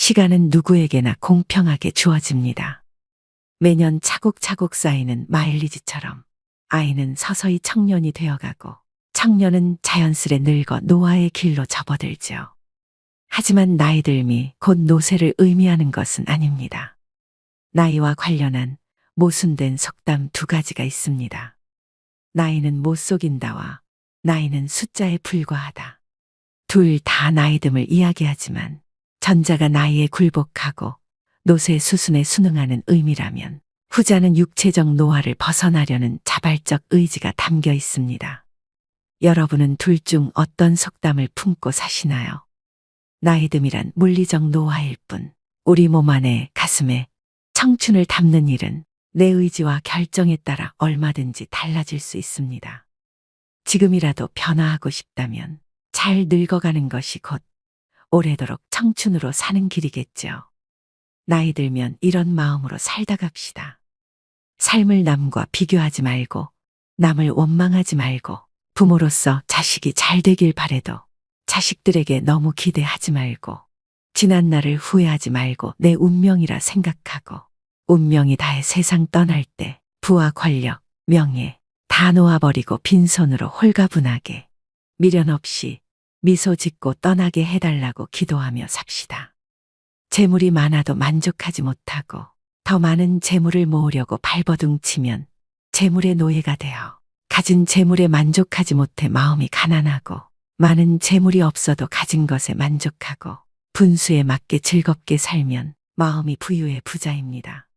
시간은 누구에게나 공평하게 주어집니다. 매년 차곡차곡 쌓이는 마일리지처럼 아이는 서서히 청년이 되어가고 청년은 자연스레 늙어 노화의 길로 접어들죠. 하지만 나이 듦이 곧 노쇠를 의미하는 것은 아닙니다. 나이와 관련한 모순된 속담 두 가지가 있습니다. 나이는 못 속인다와 나이는 숫자에 불과하다. 둘 다 나이 듦을 이야기하지만 전자가 나이에 굴복하고 노쇠 수순에 순응하는 의미라면 후자는 육체적 노화를 벗어나려는 자발적 의지가 담겨 있습니다. 여러분은 둘 중 어떤 속담을 품고 사시나요? 나이 듦이란 물리적 노화일 뿐 우리 몸 안에 가슴에 청춘을 담는 일은 내 의지와 결정에 따라 얼마든지 달라질 수 있습니다. 지금이라도 변화하고 싶다면 잘 늙어가는 것이 곧 오래도록 청춘으로 사는 길이겠죠. 나이 들면 이런 마음으로 살다 갑시다. 삶을 남과 비교하지 말고 남을 원망하지 말고 부모로서 자식이 잘 되길 바래도 자식들에게 너무 기대하지 말고 지난 날을 후회하지 말고 내 운명이라 생각하고 운명이 다해 세상 떠날 때 부와 권력, 명예 다 놓아버리고 빈손으로 홀가분하게 미련 없이 미소 짓고 떠나게 해달라고 기도하며 삽시다. 재물이 많아도 만족하지 못하고 더 많은 재물을 모으려고 발버둥치면 재물의 노예가 되어 가진 재물에 만족하지 못해 마음이 가난하고 많은 재물이 없어도 가진 것에 만족하고 분수에 맞게 즐겁게 살면 마음이 부유의 부자입니다.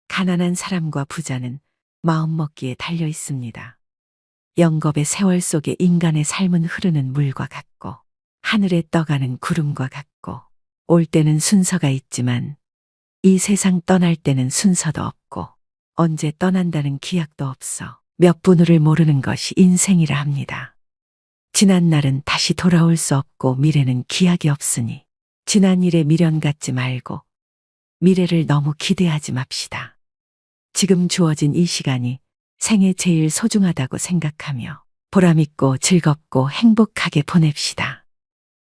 가난한 사람과 부자는 마음먹기에 달려 있습니다. 영겁의 세월 속에 인간의 삶은 흐르는 물과 같고 하늘에 떠가는 구름과 같고 올 때는 순서가 있지만 이 세상 떠날 때는 순서도 없고 언제 떠난다는 기약도 없어 몇 분 후를 모르는 것이 인생이라 합니다. 지난 날은 다시 돌아올 수 없고 미래는 기약이 없으니 지난 일에 미련 갖지 말고 미래를 너무 기대하지 맙시다. 지금 주어진 이 시간이 생애 제일 소중하다고 생각하며 보람있고 즐겁고 행복하게 보냅시다.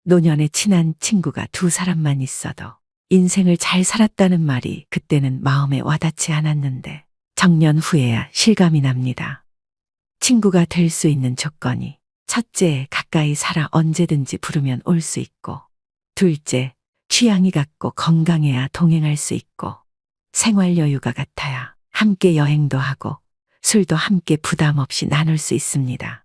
노년에 친한 친구가 두 사람만 있어도 인생을 잘 살았다는 말이 그때는 마음에 와닿지 않았는데 정년 후에야 실감이 납니다. 친구가 될 수 있는 조건이 첫째, 가까이 살아 언제든지 부르면 올 수 있고 둘째, 취향이 같고 건강해야 동행할 수 있고 생활 여유가 같아야 함께 여행도 하고 술도 함께 부담 없이 나눌 수 있습니다.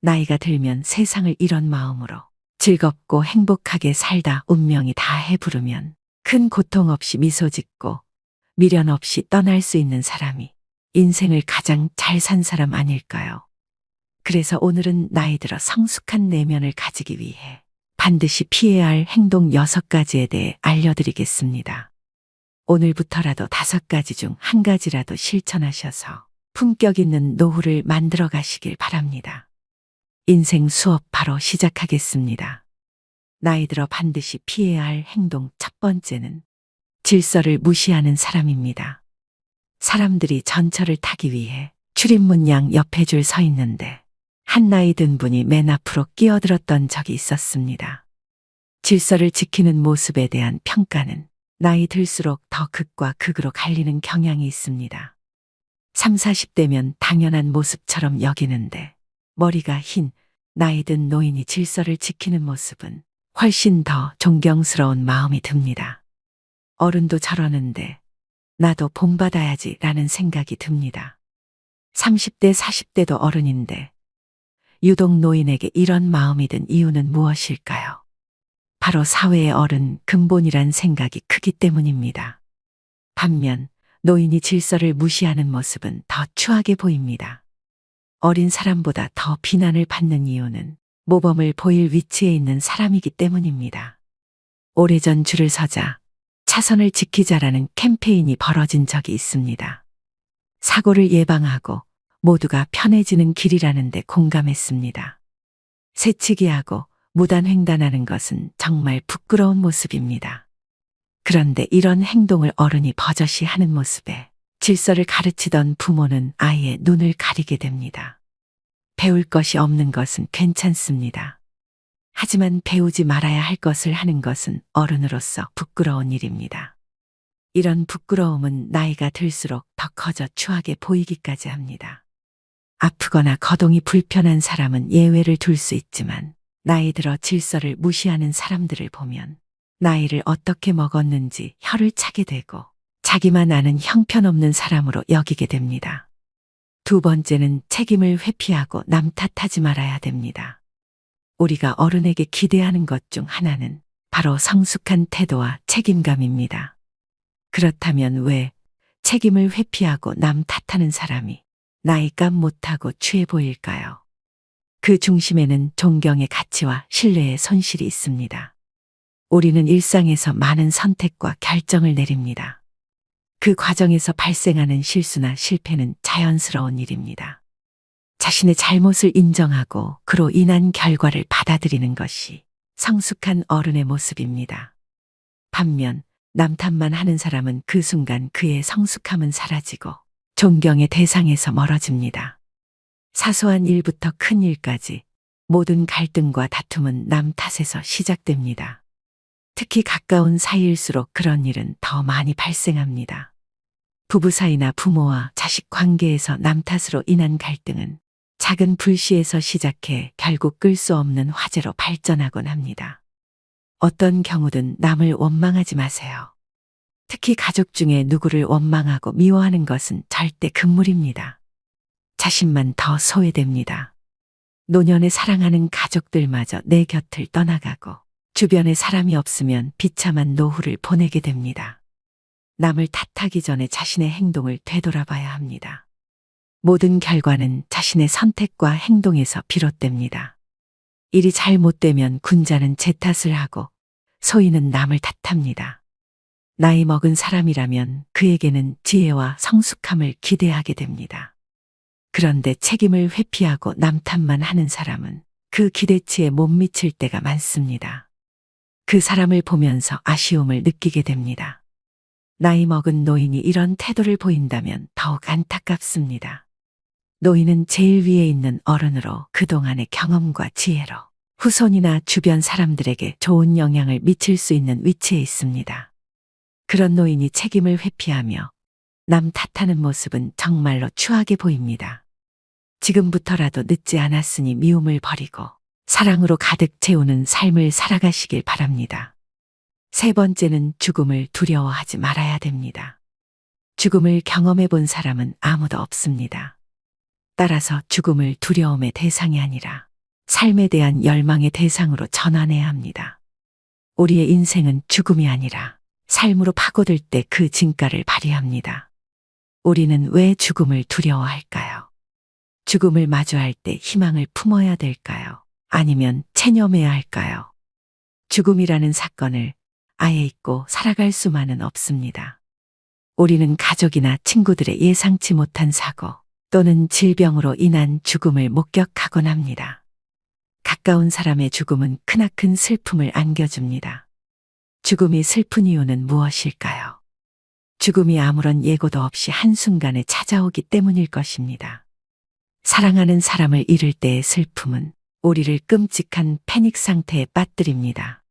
나이가 들면 세상을 이런 마음으로 즐겁고 행복하게 살다 운명이 다해 부르면 큰 고통 없이 미소 짓고 미련 없이 떠날 수 있는 사람이 인생을 가장 잘 산 사람 아닐까요? 그래서 오늘은 나이 들어 성숙한 내면을 가지기 위해 반드시 피해야 할 행동 6가지에 대해 알려드리겠습니다. 오늘부터라도 5가지 중 1가지라도 실천하셔서 품격 있는 노후를 만들어 가시길 바랍니다. 인생 수업 바로 시작하겠습니다. 나이 들어 반드시 피해야 할 행동 첫 번째는 질서를 무시하는 사람입니다. 사람들이 전철을 타기 위해 출입문 양 옆에 줄 서 있는데 한 나이 든 분이 맨 앞으로 끼어들었던 적이 있었습니다. 질서를 지키는 모습에 대한 평가는 나이 들수록 더 극과 극으로 갈리는 경향이 있습니다. 30, 40대면 당연한 모습처럼 여기는데 머리가 흰 나이 든 노인이 질서를 지키는 모습은 훨씬 더 존경스러운 마음이 듭니다. 어른도 저러는데 나도 본받아야지 라는 생각이 듭니다. 30대, 40대도 어른인데 유독 노인에게 이런 마음이 든 이유는 무엇일까요? 바로 사회의 어른 근본이란 생각이 크기 때문입니다. 반면 노인이 질서를 무시하는 모습은 더 추하게 보입니다. 어린 사람보다 더 비난을 받는 이유는 모범을 보일 위치에 있는 사람이기 때문입니다. 오래전 줄을 서자 차선을 지키자라는 캠페인이 벌어진 적이 있습니다. 사고를 예방하고 모두가 편해지는 길이라는 데 공감했습니다. 새치기하고 무단횡단하는 것은 정말 부끄러운 모습입니다. 그런데 이런 행동을 어른이 버젓이 하는 모습에 질서를 가르치던 부모는 아이의 눈을 가리게 됩니다. 배울 것이 없는 것은 괜찮습니다. 하지만 배우지 말아야 할 것을 하는 것은 어른으로서 부끄러운 일입니다. 이런 부끄러움은 나이가 들수록 더 커져 추하게 보이기까지 합니다. 아프거나 거동이 불편한 사람은 예외를 둘 수 있지만 나이 들어 질서를 무시하는 사람들을 보면 나이를 어떻게 먹었는지 혀를 차게 되고 자기만 아는 형편없는 사람으로 여기게 됩니다. 두 번째는 책임을 회피하고 남 탓하지 말아야 됩니다. 우리가 어른에게 기대하는 것 중 하나는 바로 성숙한 태도와 책임감입니다. 그렇다면 왜 책임을 회피하고 남 탓하는 사람이 나이값 못하고 취해 보일까요? 그 중심에는 존경의 가치와 신뢰의 손실이 있습니다. 우리는 일상에서 많은 선택과 결정을 내립니다. 그 과정에서 발생하는 실수나 실패는 자연스러운 일입니다. 자신의 잘못을 인정하고 그로 인한 결과를 받아들이는 것이 성숙한 어른의 모습입니다. 반면 남 탓만 하는 사람은 그 순간 그의 성숙함은 사라지고 존경의 대상에서 멀어집니다. 사소한 일부터 큰 일까지 모든 갈등과 다툼은 남 탓에서 시작됩니다. 특히 가까운 사이일수록 그런 일은 더 많이 발생합니다. 부부 사이나 부모와 자식 관계에서 남 탓으로 인한 갈등은 작은 불씨에서 시작해 결국 끌 수 없는 화재로 발전하곤 합니다. 어떤 경우든 남을 원망하지 마세요. 특히 가족 중에 누구를 원망하고 미워하는 것은 절대 금물입니다. 자신만 더 소외됩니다. 노년에 사랑하는 가족들마저 내 곁을 떠나가고 주변에 사람이 없으면 비참한 노후를 보내게 됩니다. 남을 탓하기 전에 자신의 행동을 되돌아봐야 합니다. 모든 결과는 자신의 선택과 행동에서 비롯됩니다. 일이 잘못되면 군자는 제 탓을 하고 소인은 남을 탓합니다. 나이 먹은 사람이라면 그에게는 지혜와 성숙함을 기대하게 됩니다. 그런데 책임을 회피하고 남 탓만 하는 사람은 그 기대치에 못 미칠 때가 많습니다. 그 사람을 보면서 아쉬움을 느끼게 됩니다. 나이 먹은 노인이 이런 태도를 보인다면 더욱 안타깝습니다. 노인은 제일 위에 있는 어른으로 그동안의 경험과 지혜로 후손이나 주변 사람들에게 좋은 영향을 미칠 수 있는 위치에 있습니다. 그런 노인이 책임을 회피하며 남 탓하는 모습은 정말로 추하게 보입니다. 지금부터라도 늦지 않았으니 미움을 버리고 사랑으로 가득 채우는 삶을 살아가시길 바랍니다. 세 번째는 죽음을 두려워하지 말아야 됩니다. 죽음을 경험해 본 사람은 아무도 없습니다. 따라서 죽음을 두려움의 대상이 아니라 삶에 대한 열망의 대상으로 전환해야 합니다. 우리의 인생은 죽음이 아니라 삶으로 파고들 때 그 진가를 발휘합니다. 우리는 왜 죽음을 두려워할까요? 죽음을 마주할 때 희망을 품어야 될까요? 아니면 체념해야 할까요? 죽음이라는 사건을 아예 잊고 살아갈 수만은 없습니다. 우리는 가족이나 친구들의 예상치 못한 사고 또는 질병으로 인한 죽음을 목격하곤 합니다. 가까운 사람의 죽음은 크나큰 슬픔을 안겨줍니다. 죽음이 슬픈 이유는 무엇일까요? 죽음이 아무런 예고도 없이 한순간에 찾아오기 때문일 것입니다. 사랑하는 사람을 잃을 때의 슬픔은 우리를 끔찍한 패닉 상태에 빠뜨립니다.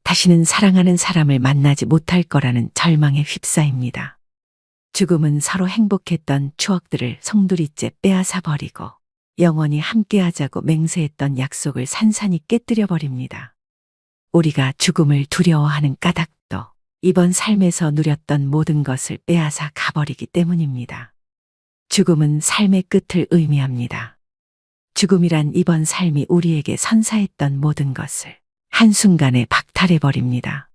다시는 사랑하는 사람을 만나지 못할 거라는 절망에 휩싸입니다. 죽음은 서로 행복했던 추억들을 송두리째 빼앗아 버리고 영원히 함께하자고 맹세했던 약속을 산산이 깨뜨려 버립니다. 우리가 죽음을 두려워하는 까닭도 이번 삶에서 누렸던 모든 것을 빼앗아 가버리기 때문입니다. 죽음은 삶의 끝을 의미합니다. 죽음이란 이번 삶이 우리에게 선사했던 모든 것을 한순간에 박탈해버립니다.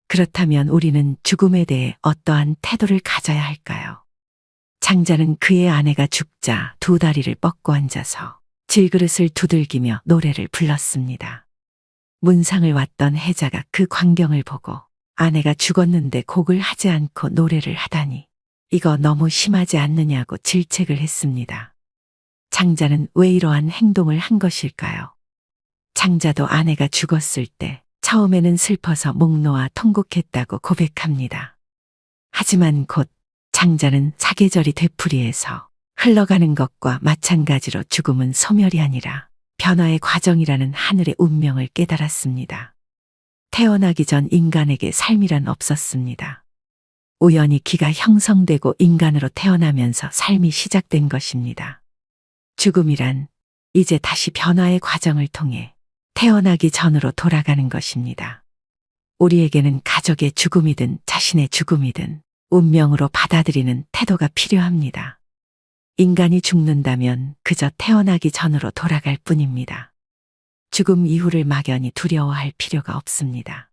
그렇다면 우리는 죽음에 대해 어떠한 태도를 가져야 할까요? 장자는 그의 아내가 죽자 두 다리를 뻗고 앉아서 질그릇을 두들기며 노래를 불렀습니다. 문상을 왔던 해자가 그 광경을 보고 아내가 죽었는데 곡을 하지 않고 노래를 하다니 이거 너무 심하지 않느냐고 질책을 했습니다. 장자는 왜 이러한 행동을 한 것일까요? 장자도 아내가 죽었을 때 처음에는 슬퍼서 목 놓아 통곡했다고 고백합니다. 하지만 곧 장자는 사계절이 되풀이해서 흘러가는 것과 마찬가지로 죽음은 소멸이 아니라 변화의 과정이라는 하늘의 운명을 깨달았습니다. 태어나기 전 인간에게 삶이란 없었습니다. 우연히 기가 형성되고 인간으로 태어나면서 삶이 시작된 것입니다. 죽음이란 이제 다시 변화의 과정을 통해 태어나기 전으로 돌아가는 것입니다. 우리에게는 가족의 죽음이든 자신의 죽음이든 운명으로 받아들이는 태도가 필요합니다. 인간이 죽는다면 그저 태어나기 전으로 돌아갈 뿐입니다. 죽음 이후를 막연히 두려워할 필요가 없습니다.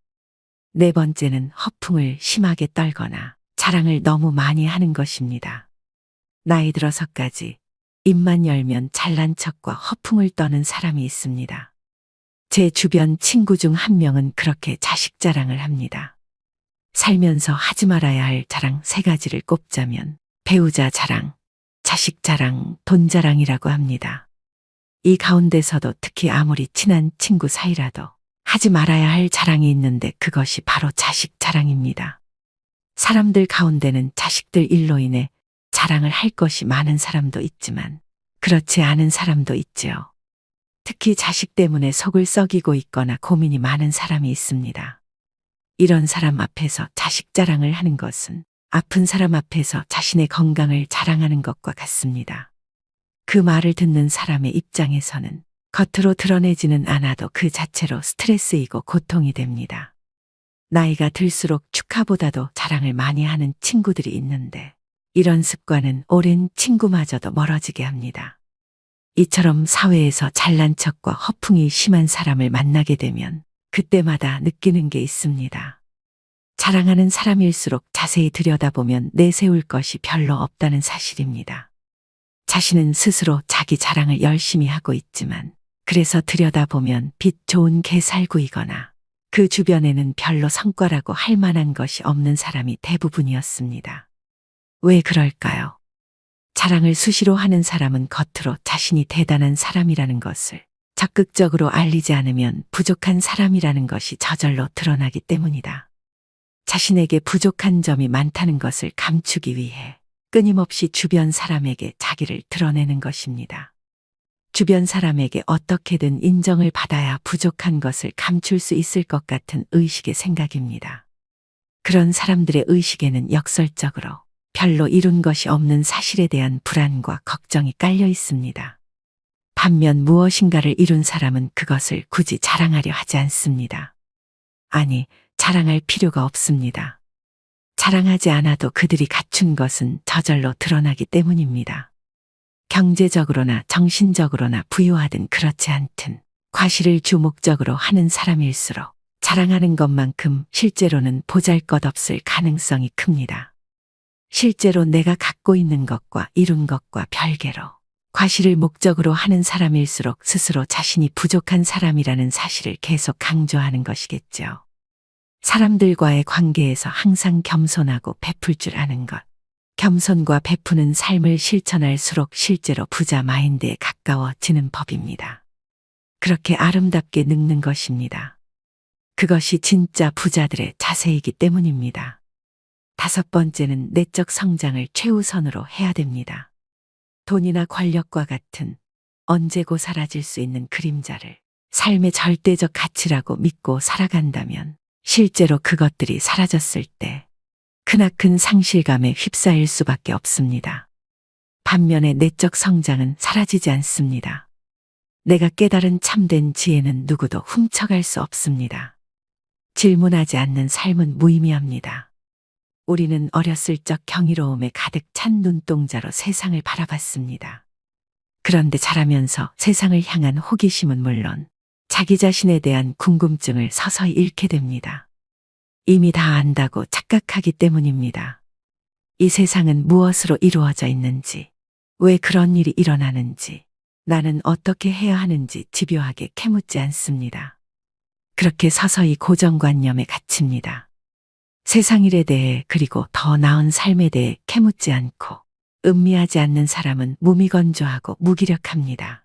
네 번째는 허풍을 심하게 떨거나 자랑을 너무 많이 하는 것입니다. 나이 들어서까지 입만 열면 잘난 척과 허풍을 떠는 사람이 있습니다. 제 주변 친구 중 한 명은 그렇게 자식 자랑을 합니다. 살면서 하지 말아야 할 자랑 3가지를 꼽자면 배우자 자랑, 자식 자랑, 돈 자랑이라고 합니다. 이 가운데서도 특히 아무리 친한 친구 사이라도 하지 말아야 할 자랑이 있는데 그것이 바로 자식 자랑입니다. 사람들 가운데는 자식들 일로 인해 자랑을 할 것이 많은 사람도 있지만 그렇지 않은 사람도 있지요. 특히 자식 때문에 속을 썩이고 있거나 고민이 많은 사람이 있습니다. 이런 사람 앞에서 자식 자랑을 하는 것은 아픈 사람 앞에서 자신의 건강을 자랑하는 것과 같습니다. 그 말을 듣는 사람의 입장에서는 겉으로 드러내지는 않아도 그 자체로 스트레스이고 고통이 됩니다. 나이가 들수록 축하보다도 자랑을 많이 하는 친구들이 있는데 이런 습관은 오랜 친구마저도 멀어지게 합니다. 이처럼 사회에서 잘난 척과 허풍이 심한 사람을 만나게 되면 그때마다 느끼는 게 있습니다. 자랑하는 사람일수록 자세히 들여다보면 내세울 것이 별로 없다는 사실입니다. 자신은 스스로 자기 자랑을 열심히 하고 있지만 그래서 들여다보면 빛 좋은 개살구이거나 그 주변에는 별로 성과라고 할 만한 것이 없는 사람이 대부분이었습니다. 왜 그럴까요? 자랑을 수시로 하는 사람은 겉으로 자신이 대단한 사람이라는 것을 적극적으로 알리지 않으면 부족한 사람이라는 것이 저절로 드러나기 때문이다. 자신에게 부족한 점이 많다는 것을 감추기 위해 끊임없이 주변 사람에게 자기를 드러내는 것입니다. 주변 사람에게 어떻게든 인정을 받아야 부족한 것을 감출 수 있을 것 같은 의식의 생각입니다. 그런 사람들의 의식에는 역설적으로 별로 이룬 것이 없는 사실에 대한 불안과 걱정이 깔려 있습니다. 반면 무엇인가를 이룬 사람은 그것을 굳이 자랑하려 하지 않습니다. 아니, 자랑할 필요가 없습니다. 자랑하지 않아도 그들이 갖춘 것은 저절로 드러나기 때문입니다. 경제적으로나 정신적으로나 부유하든 그렇지 않든 과실을 주목적으로 하는 사람일수록 자랑하는 것만큼 실제로는 보잘것없을 가능성이 큽니다. 실제로 내가 갖고 있는 것과 이룬 것과 별개로 과실을 목적으로 하는 사람일수록 스스로 자신이 부족한 사람이라는 사실을 계속 강조하는 것이겠죠. 사람들과의 관계에서 항상 겸손하고 베풀 줄 아는 것. 겸손과 베푸는 삶을 실천할수록 실제로 부자 마인드에 가까워지는 법입니다. 그렇게 아름답게 늙는 것입니다. 그것이 진짜 부자들의 자세이기 때문입니다. 5번째는 내적 성장을 최우선으로 해야 됩니다. 돈이나 권력과 같은 언제고 사라질 수 있는 그림자를 삶의 절대적 가치라고 믿고 살아간다면 실제로 그것들이 사라졌을 때 크나큰 상실감에 휩싸일 수밖에 없습니다. 반면에 내적 성장은 사라지지 않습니다. 내가 깨달은 참된 지혜는 누구도 훔쳐갈 수 없습니다. 질문하지 않는 삶은 무의미합니다. 우리는 어렸을 적 경이로움에 가득 찬 눈동자로 세상을 바라봤습니다. 그런데 자라면서 세상을 향한 호기심은 물론 자기 자신에 대한 궁금증을 서서히 잃게 됩니다. 이미 다 안다고 착각하기 때문입니다. 이 세상은 무엇으로 이루어져 있는지, 왜 그런 일이 일어나는지, 나는 어떻게 해야 하는지 집요하게 캐묻지 않습니다. 그렇게 서서히 고정관념에 갇힙니다. 세상 일에 대해 그리고 더 나은 삶에 대해 캐묻지 않고 음미하지 않는 사람은 무미건조하고 무기력합니다.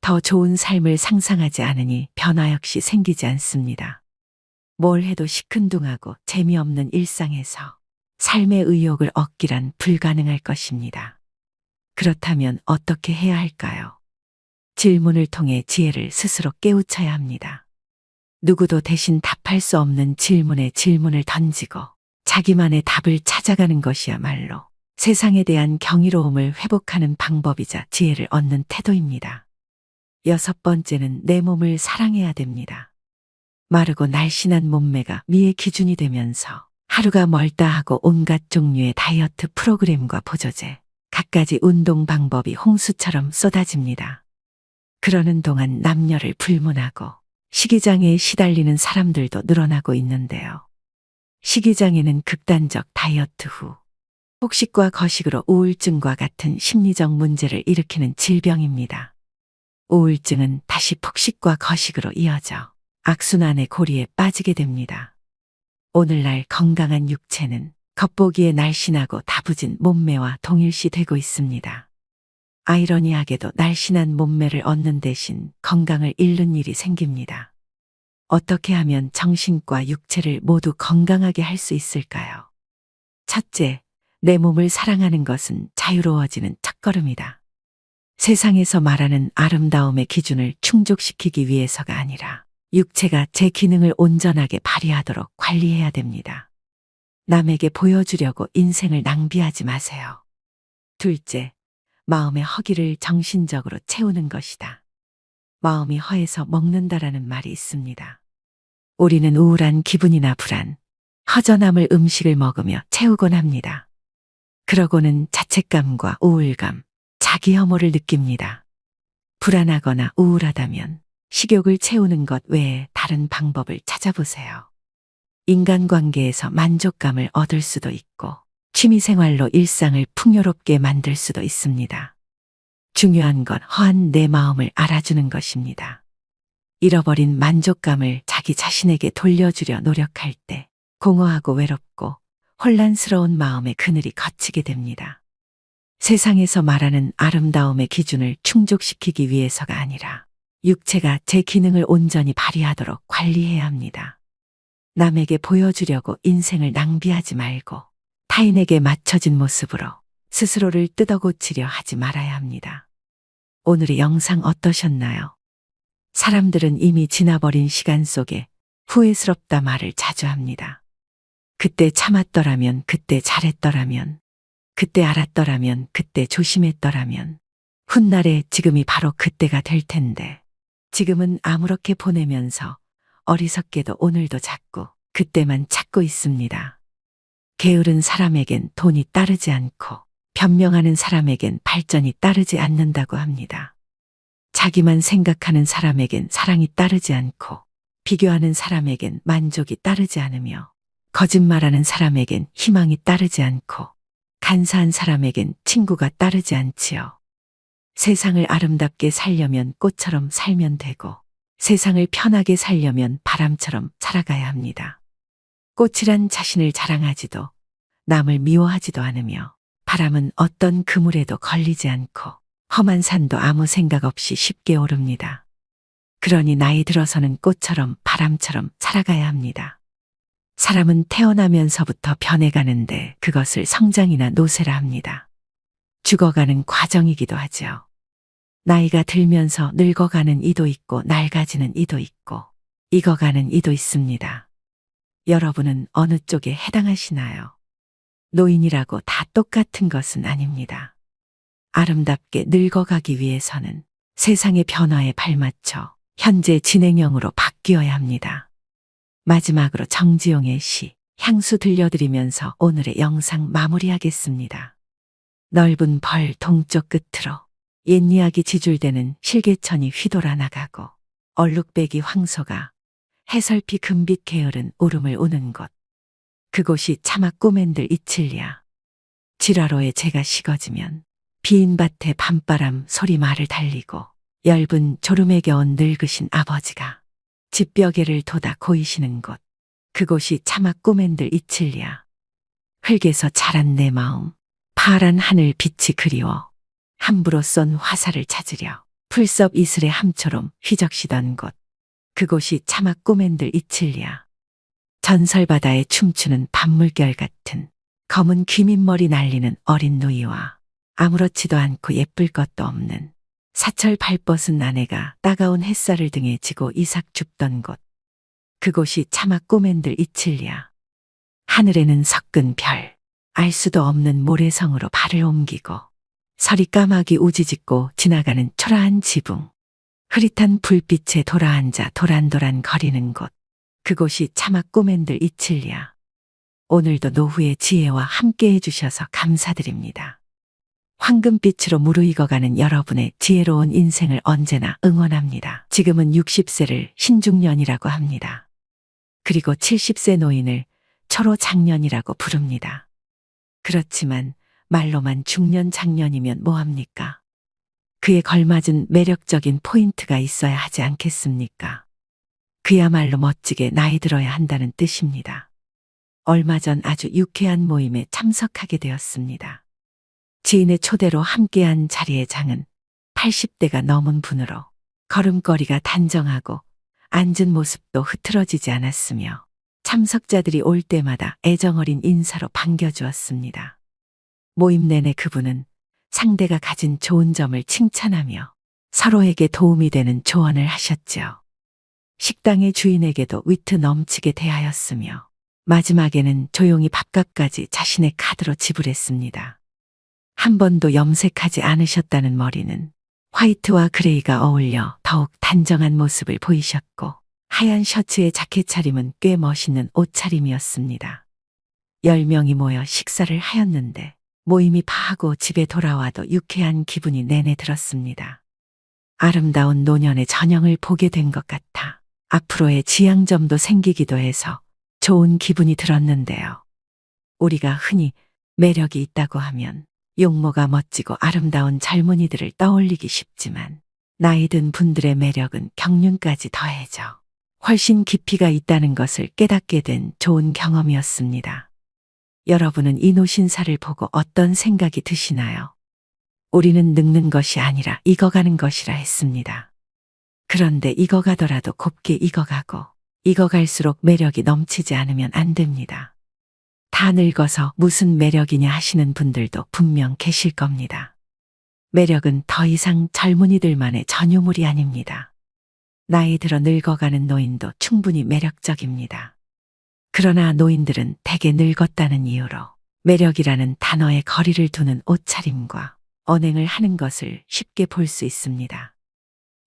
더 좋은 삶을 상상하지 않으니 변화 역시 생기지 않습니다. 뭘 해도 시큰둥하고 재미없는 일상에서 삶의 의욕을 얻기란 불가능할 것입니다. 그렇다면 어떻게 해야 할까요? 질문을 통해 지혜를 스스로 깨우쳐야 합니다. 누구도 대신 답할 수 없는 질문에 질문을 던지고 자기만의 답을 찾아가는 것이야말로 세상에 대한 경이로움을 회복하는 방법이자 지혜를 얻는 태도입니다. 6번째는 내 몸을 사랑해야 됩니다. 마르고 날씬한 몸매가 미의 기준이 되면서 하루가 멀다 하고 온갖 종류의 다이어트 프로그램과 보조제, 갖가지 운동 방법이 홍수처럼 쏟아집니다. 그러는 동안 남녀를 불문하고 식이장애에 시달리는 사람들도 늘어나고 있는데요. 식이장애는 극단적 다이어트 후 폭식과 거식으로 우울증과 같은 심리적 문제를 일으키는 질병입니다. 우울증은 다시 폭식과 거식으로 이어져 악순환의 고리에 빠지게 됩니다. 오늘날 건강한 육체는 겉보기에 날씬하고 다부진 몸매와 동일시되고 있습니다. 아이러니하게도 날씬한 몸매를 얻는 대신 건강을 잃는 일이 생깁니다. 어떻게 하면 정신과 육체를 모두 건강하게 할 수 있을까요? 첫째, 내 몸을 사랑하는 것은 자유로워지는 첫걸음이다. 세상에서 말하는 아름다움의 기준을 충족시키기 위해서가 아니라 육체가 제 기능을 온전하게 발휘하도록 관리해야 됩니다. 남에게 보여주려고 인생을 낭비하지 마세요. 둘째, 마음의 허기를 정신적으로 채우는 것이다. 마음이 허해서 먹는다라는 말이 있습니다. 우리는 우울한 기분이나 불안, 허전함을 음식을 먹으며 채우곤 합니다. 그러고는 자책감과 우울감, 자기 혐오를 느낍니다. 불안하거나 우울하다면 식욕을 채우는 것 외에 다른 방법을 찾아보세요. 인간관계에서 만족감을 얻을 수도 있고 취미생활로 일상을 풍요롭게 만들 수도 있습니다. 중요한 건 허한 내 마음을 알아주는 것입니다. 잃어버린 만족감을 자기 자신에게 돌려주려 노력할 때 공허하고 외롭고 혼란스러운 마음의 그늘이 걷히게 됩니다. 세상에서 말하는 아름다움의 기준을 충족시키기 위해서가 아니라 육체가 제 기능을 온전히 발휘하도록 관리해야 합니다. 남에게 보여주려고 인생을 낭비하지 말고 타인에게 맞춰진 모습으로 스스로를 뜯어고치려 하지 말아야 합니다. 오늘의 영상 어떠셨나요? 사람들은 이미 지나버린 시간 속에 후회스럽다 말을 자주 합니다. 그때 참았더라면, 그때 잘했더라면, 그때 알았더라면, 그때 조심했더라면, 훗날에 지금이 바로 그때가 될 텐데, 지금은 아무렇게 보내면서 어리석게도 오늘도 자꾸 그때만 찾고 있습니다. 게으른 사람에겐 돈이 따르지 않고 변명하는 사람에겐 발전이 따르지 않는다고 합니다. 자기만 생각하는 사람에겐 사랑이 따르지 않고 비교하는 사람에겐 만족이 따르지 않으며 거짓말하는 사람에겐 희망이 따르지 않고 간사한 사람에겐 친구가 따르지 않지요. 세상을 아름답게 살려면 꽃처럼 살면 되고 세상을 편하게 살려면 바람처럼 살아가야 합니다. 꽃이란 자신을 자랑하지도 남을 미워하지도 않으며 바람은 어떤 그물에도 걸리지 않고 험한 산도 아무 생각 없이 쉽게 오릅니다. 그러니 나이 들어서는 꽃처럼 바람처럼 살아가야 합니다. 사람은 태어나면서부터 변해가는데 그것을 성장이나 노쇠라 합니다. 죽어가는 과정이기도 하죠. 나이가 들면서 늙어가는 이도 있고 낡아지는 이도 있고 익어가는 이도 있습니다. 여러분은 어느 쪽에 해당하시나요? 노인이라고 다 똑같은 것은 아닙니다. 아름답게 늙어가기 위해서는 세상의 변화에 발맞춰 현재 진행형으로 바뀌어야 합니다. 마지막으로 정지용의 시 향수 들려드리면서 오늘의 영상 마무리하겠습니다. 넓은 벌 동쪽 끝으로 옛 이야기 지줄대는 실개천이 휘돌아 나가고 얼룩배기 황소가 해설피 금빛 게으른 울음을 우는 곳. 그곳이 차마 꼬맨들 이칠리야. 지라로에 재가 식어지면 비인 밭에 밤바람 소리 말을 달리고 엷은 졸음에 겨운 늙으신 아버지가 집벽에를 돋아 고이시는 곳. 그곳이 차마 꼬맨들 이칠리야. 흙에서 자란 내 마음, 파란 하늘 빛이 그리워 함부로 쏜 화살을 찾으려 풀섭 이슬의 함초롬 휘적시던 곳. 그곳이 차마 꼬맨들 이칠리야. 전설바다에 춤추는 밤물결 같은 검은 귀밑머리 날리는 어린 누이와 아무렇지도 않고 예쁠 것도 없는 사철 발벗은 아내가 따가운 햇살을 등에 지고 이삭 줍던 곳. 그곳이 차마 꼬맨들 이칠리야. 하늘에는 섞은 별, 알 수도 없는 모래성으로 발을 옮기고 서리 까마귀 우지짓고 지나가는 초라한 지붕. 흐릿한 불빛에 돌아앉아 도란도란 거리는 곳. 그곳이 차마 꼬맨들 이칠리야. 오늘도 노후의 지혜와 함께 해주셔서 감사드립니다. 황금빛으로 무르익어가는 여러분의 지혜로운 인생을 언제나 응원합니다. 지금은 60세를 신중년이라고 합니다. 그리고 70세 노인을 초로장년이라고 부릅니다. 그렇지만 말로만 중년장년이면 뭐합니까? 그에 걸맞은 매력적인 포인트가 있어야 하지 않겠습니까? 그야말로 멋지게 나이 들어야 한다는 뜻입니다. 얼마 전 아주 유쾌한 모임에 참석하게 되었습니다. 지인의 초대로 함께한 자리의 장은 80대가 넘은 분으로 걸음걸이가 단정하고 앉은 모습도 흐트러지지 않았으며 참석자들이 올 때마다 애정어린 인사로 반겨주었습니다. 모임 내내 그분은 상대가 가진 좋은 점을 칭찬하며 서로에게 도움이 되는 조언을 하셨지요. 식당의 주인에게도 위트 넘치게 대하였으며 마지막에는 조용히 밥값까지 자신의 카드로 지불했습니다. 한 번도 염색하지 않으셨다는 머리는 화이트와 그레이가 어울려 더욱 단정한 모습을 보이셨고 하얀 셔츠에 자켓 차림은 꽤 멋있는 옷차림이었습니다. 10명이 모여 식사를 하였는데 모임이 파하고 집에 돌아와도 유쾌한 기분이 내내 들었습니다. 아름다운 노년의 전형을 보게 된 것 같아 앞으로의 지향점도 생기기도 해서 좋은 기분이 들었는데요. 우리가 흔히 매력이 있다고 하면 용모가 멋지고 아름다운 젊은이들을 떠올리기 쉽지만 나이 든 분들의 매력은 경륜까지 더해져 훨씬 깊이가 있다는 것을 깨닫게 된 좋은 경험이었습니다. 여러분은 이 노신사를 보고 어떤 생각이 드시나요? 우리는 늙는 것이 아니라 익어가는 것이라 했습니다. 그런데 익어가더라도 곱게 익어가고 익어갈수록 매력이 넘치지 않으면 안 됩니다. 다 늙어서 무슨 매력이냐 하시는 분들도 분명 계실 겁니다. 매력은 더 이상 젊은이들만의 전유물이 아닙니다. 나이 들어 늙어가는 노인도 충분히 매력적입니다. 그러나 노인들은 대개 늙었다는 이유로 매력이라는 단어에 거리를 두는 옷차림과 언행을 하는 것을 쉽게 볼 수 있습니다.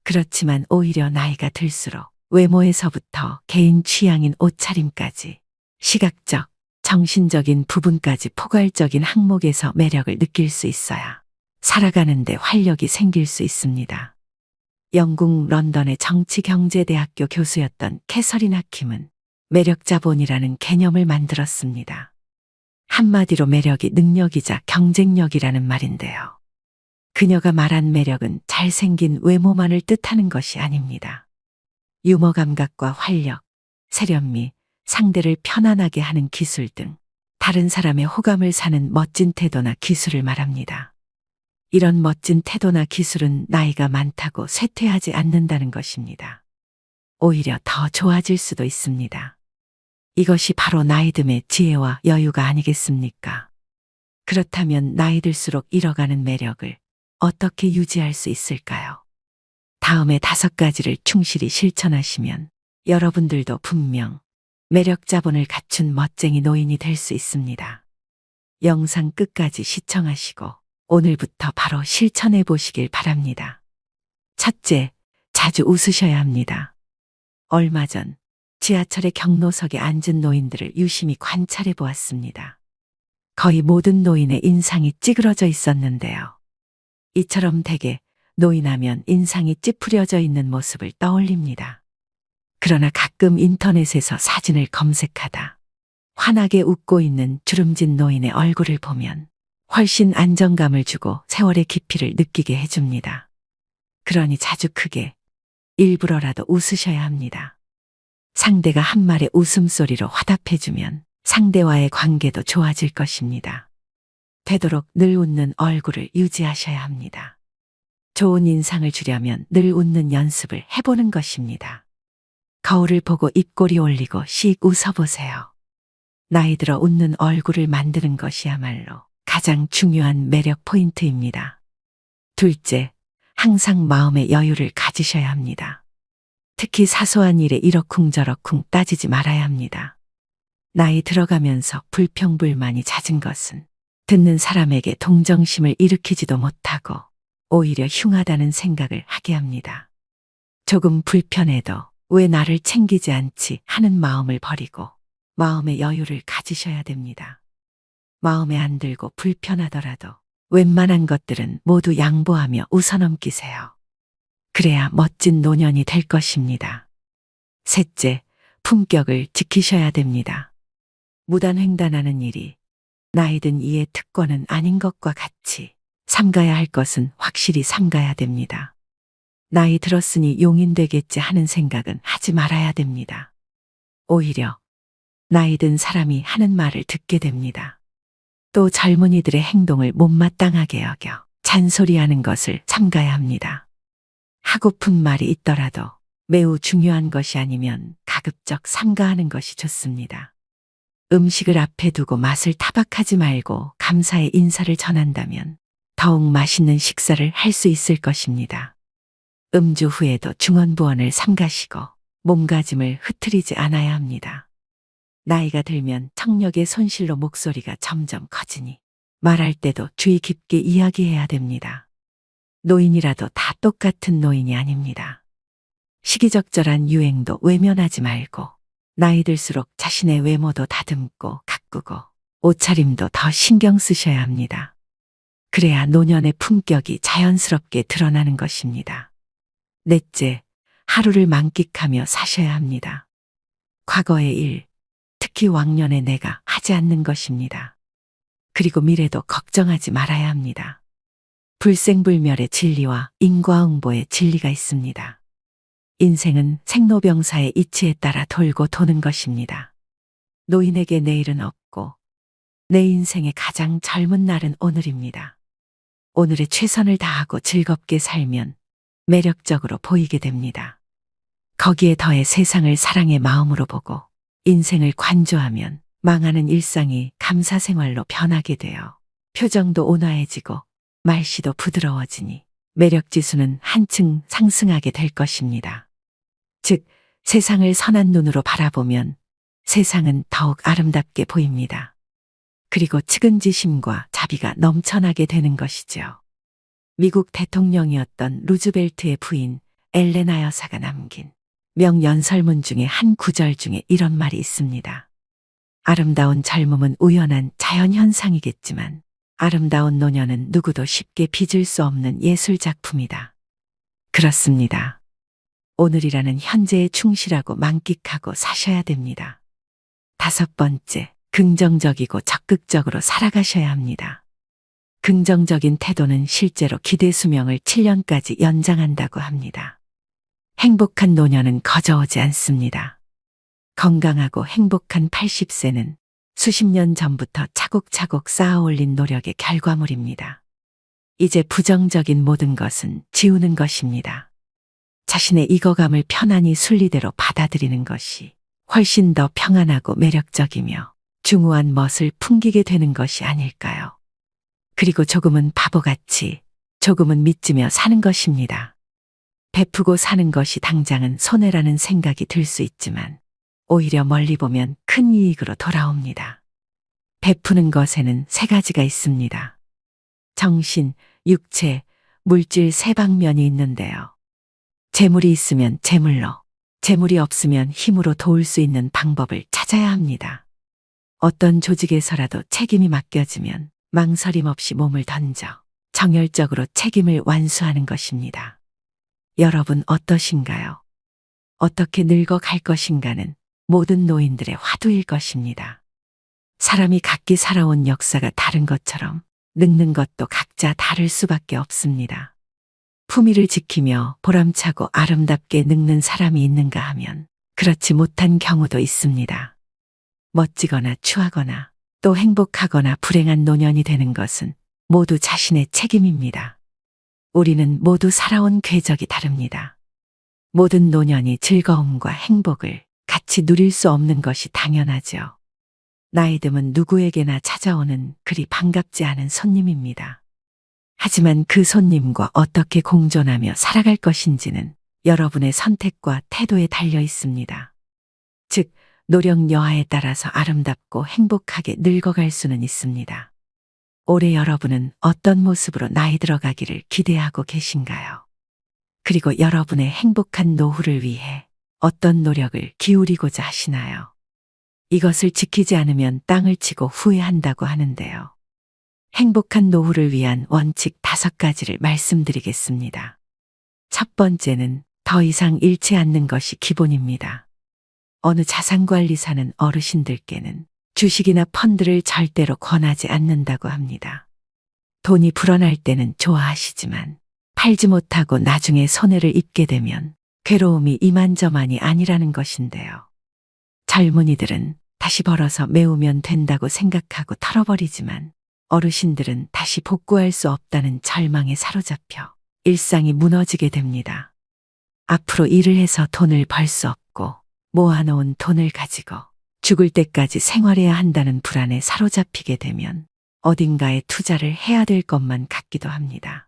그렇지만 오히려 나이가 들수록 외모에서부터 개인 취향인 옷차림까지 시각적, 정신적인 부분까지 포괄적인 항목에서 매력을 느낄 수 있어야 살아가는데 활력이 생길 수 있습니다. 영국 런던의 정치경제대학교 교수였던 캐서린 하킴은 매력자본이라는 개념을 만들었습니다. 한마디로 매력이 능력이자 경쟁력이라는 말인데요. 그녀가 말한 매력은 잘생긴 외모만을 뜻하는 것이 아닙니다. 유머 감각과 활력, 세련미, 상대를 편안하게 하는 기술 등 다른 사람의 호감을 사는 멋진 태도나 기술을 말합니다. 이런 멋진 태도나 기술은 나이가 많다고 쇠퇴하지 않는다는 것입니다. 오히려 더 좋아질 수도 있습니다. 이것이 바로 나이 듦의 지혜와 여유가 아니겠습니까? 그렇다면 나이 들수록 잃어가는 매력을 어떻게 유지할 수 있을까요? 다음에 5가지를 충실히 실천하시면 여러분들도 분명 매력 자본을 갖춘 멋쟁이 노인이 될 수 있습니다. 영상 끝까지 시청하시고 오늘부터 바로 실천해 보시길 바랍니다. 첫째, 자주 웃으셔야 합니다. 얼마 전 지하철의 경로석에 앉은 노인들을 유심히 관찰해 보았습니다. 거의 모든 노인의 인상이 찌그러져 있었는데요. 이처럼 대개 노인하면 인상이 찌푸려져 있는 모습을 떠올립니다. 그러나 가끔 인터넷에서 사진을 검색하다 환하게 웃고 있는 주름진 노인의 얼굴을 보면 훨씬 안정감을 주고 세월의 깊이를 느끼게 해줍니다. 그러니 자주 크게 일부러라도 웃으셔야 합니다. 상대가 한 말의 웃음소리로 화답해주면 상대와의 관계도 좋아질 것입니다. 되도록 늘 웃는 얼굴을 유지하셔야 합니다. 좋은 인상을 주려면 늘 웃는 연습을 해보는 것입니다. 거울을 보고 입꼬리 올리고 씩 웃어보세요. 나이 들어 웃는 얼굴을 만드는 것이야말로 가장 중요한 매력 포인트입니다. 둘째, 항상 마음의 여유를 가지셔야 합니다. 특히 사소한 일에 이러쿵저러쿵 따지지 말아야 합니다. 나이 들어가면서 불평불만이 잦은 것은 듣는 사람에게 동정심을 일으키지도 못하고 오히려 흉하다는 생각을 하게 합니다. 조금 불편해도 왜 나를 챙기지 않지 하는 마음을 버리고 마음의 여유를 가지셔야 됩니다. 마음에 안 들고 불편하더라도 웬만한 것들은 모두 양보하며 웃어넘기세요. 그래야 멋진 노년이 될 것입니다. 셋째, 품격을 지키셔야 됩니다. 무단횡단하는 일이 나이든 이의 특권은 아닌 것과 같이 삼가야 할 것은 확실히 삼가야 됩니다. 나이 들었으니 용인 되겠지 하는 생각은 하지 말아야 됩니다. 오히려 나이 든 사람이 하는 말을 듣게 됩니다. 또 젊은이들의 행동을 못마땅하게 여겨 잔소리하는 것을 삼가야 합니다. 하고픈 말이 있더라도 매우 중요한 것이 아니면 가급적 삼가하는 것이 좋습니다. 음식을 앞에 두고 맛을 타박하지 말고 감사의 인사를 전한다면 더욱 맛있는 식사를 할 수 있을 것입니다. 음주 후에도 중언부언을 삼가시고 몸가짐을 흐트리지 않아야 합니다. 나이가 들면 청력의 손실로 목소리가 점점 커지니 말할 때도 주의 깊게 이야기해야 됩니다. 노인이라도 다 똑같은 노인이 아닙니다. 시기적절한 유행도 외면하지 말고 나이 들수록 자신의 외모도 다듬고 가꾸고 옷차림도 더 신경 쓰셔야 합니다. 그래야 노년의 품격이 자연스럽게 드러나는 것입니다. 넷째, 하루를 만끽하며 사셔야 합니다. 과거의 일, 특히 왕년의 내가 하지 않는 것입니다. 그리고 미래도 걱정하지 말아야 합니다. 불생불멸의 진리와 인과응보의 진리가 있습니다. 인생은 생로병사의 이치에 따라 돌고 도는 것입니다. 노인에게 내일은 없고 내 인생의 가장 젊은 날은 오늘입니다. 오늘의 최선을 다하고 즐겁게 살면 매력적으로 보이게 됩니다. 거기에 더해 세상을 사랑의 마음으로 보고 인생을 관조하면 망하는 일상이 감사생활로 변하게 되어 표정도 온화해지고 말씨도 부드러워지니 매력지수는 한층 상승하게 될 것입니다. 즉, 세상을 선한 눈으로 바라보면 세상은 더욱 아름답게 보입니다. 그리고 측은지심과 자비가 넘쳐나게 되는 것이죠. 미국 대통령이었던 루즈벨트의 부인 엘레나 여사가 남긴 명연설문 중에 한 구절 중에 이런 말이 있습니다. 아름다운 젊음은 우연한 자연현상이겠지만 아름다운 노년은 누구도 쉽게 빚을 수 없는 예술작품이다. 그렇습니다. 오늘이라는 현재에 충실하고 만끽하고 사셔야 됩니다. 다섯 번째, 긍정적이고 적극적으로 살아가셔야 합니다. 긍정적인 태도는 실제로 기대 수명을 7년까지 연장한다고 합니다. 행복한 노년은 거저오지 않습니다. 건강하고 행복한 80세는 수십 년 전부터 차곡차곡 쌓아올린 노력의 결과물입니다. 이제 부정적인 모든 것은 지우는 것입니다. 자신의 익어감을 편안히 순리대로 받아들이는 것이 훨씬 더 평안하고 매력적이며 중후한 멋을 풍기게 되는 것이 아닐까요? 그리고 조금은 바보같이 조금은 믿으며 사는 것입니다. 베푸고 사는 것이 당장은 손해라는 생각이 들 수 있지만 오히려 멀리 보면 큰 이익으로 돌아옵니다. 베푸는 것에는 세 가지가 있습니다. 정신, 육체, 물질 세 방면이 있는데요. 재물이 있으면 재물로, 재물이 없으면 힘으로 도울 수 있는 방법을 찾아야 합니다. 어떤 조직에서라도 책임이 맡겨지면 망설임 없이 몸을 던져 정열적으로 책임을 완수하는 것입니다. 여러분 어떠신가요? 어떻게 늙어갈 것인가는 모든 노인들의 화두일 것입니다. 사람이 각기 살아온 역사가 다른 것처럼 늙는 것도 각자 다를 수밖에 없습니다. 품위를 지키며 보람차고 아름답게 늙는 사람이 있는가 하면 그렇지 못한 경우도 있습니다. 멋지거나 추하거나 또 행복하거나 불행한 노년이 되는 것은 모두 자신의 책임입니다. 우리는 모두 살아온 궤적이 다릅니다. 모든 노년이 즐거움과 행복을 같이 누릴 수 없는 것이 당연하죠. 나이 듦은 누구에게나 찾아오는 그리 반갑지 않은 손님입니다. 하지만 그 손님과 어떻게 공존하며 살아갈 것인지는 여러분의 선택과 태도에 달려 있습니다. 즉, 노력 여하에 따라서 아름답고 행복하게 늙어갈 수는 있습니다. 올해 여러분은 어떤 모습으로 나이 들어가기를 기대하고 계신가요? 그리고 여러분의 행복한 노후를 위해 어떤 노력을 기울이고자 하시나요? 이것을 지키지 않으면 땅을 치고 후회한다고 하는데요. 행복한 노후를 위한 원칙 5가지를 말씀드리겠습니다. 첫 번째는 더 이상 잃지 않는 것이 기본입니다. 어느 자산관리사는 어르신들께는 주식이나 펀드를 절대로 권하지 않는다고 합니다. 돈이 불어날 때는 좋아하시지만 팔지 못하고 나중에 손해를 입게 되면 괴로움이 이만저만이 아니라는 것인데요. 젊은이들은 다시 벌어서 메우면 된다고 생각하고 털어버리지만 어르신들은 다시 복구할 수 없다는 절망에 사로잡혀 일상이 무너지게 됩니다. 앞으로 일을 해서 돈을 벌 수 없고 모아놓은 돈을 가지고 죽을 때까지 생활해야 한다는 불안에 사로잡히게 되면 어딘가에 투자를 해야 될 것만 같기도 합니다.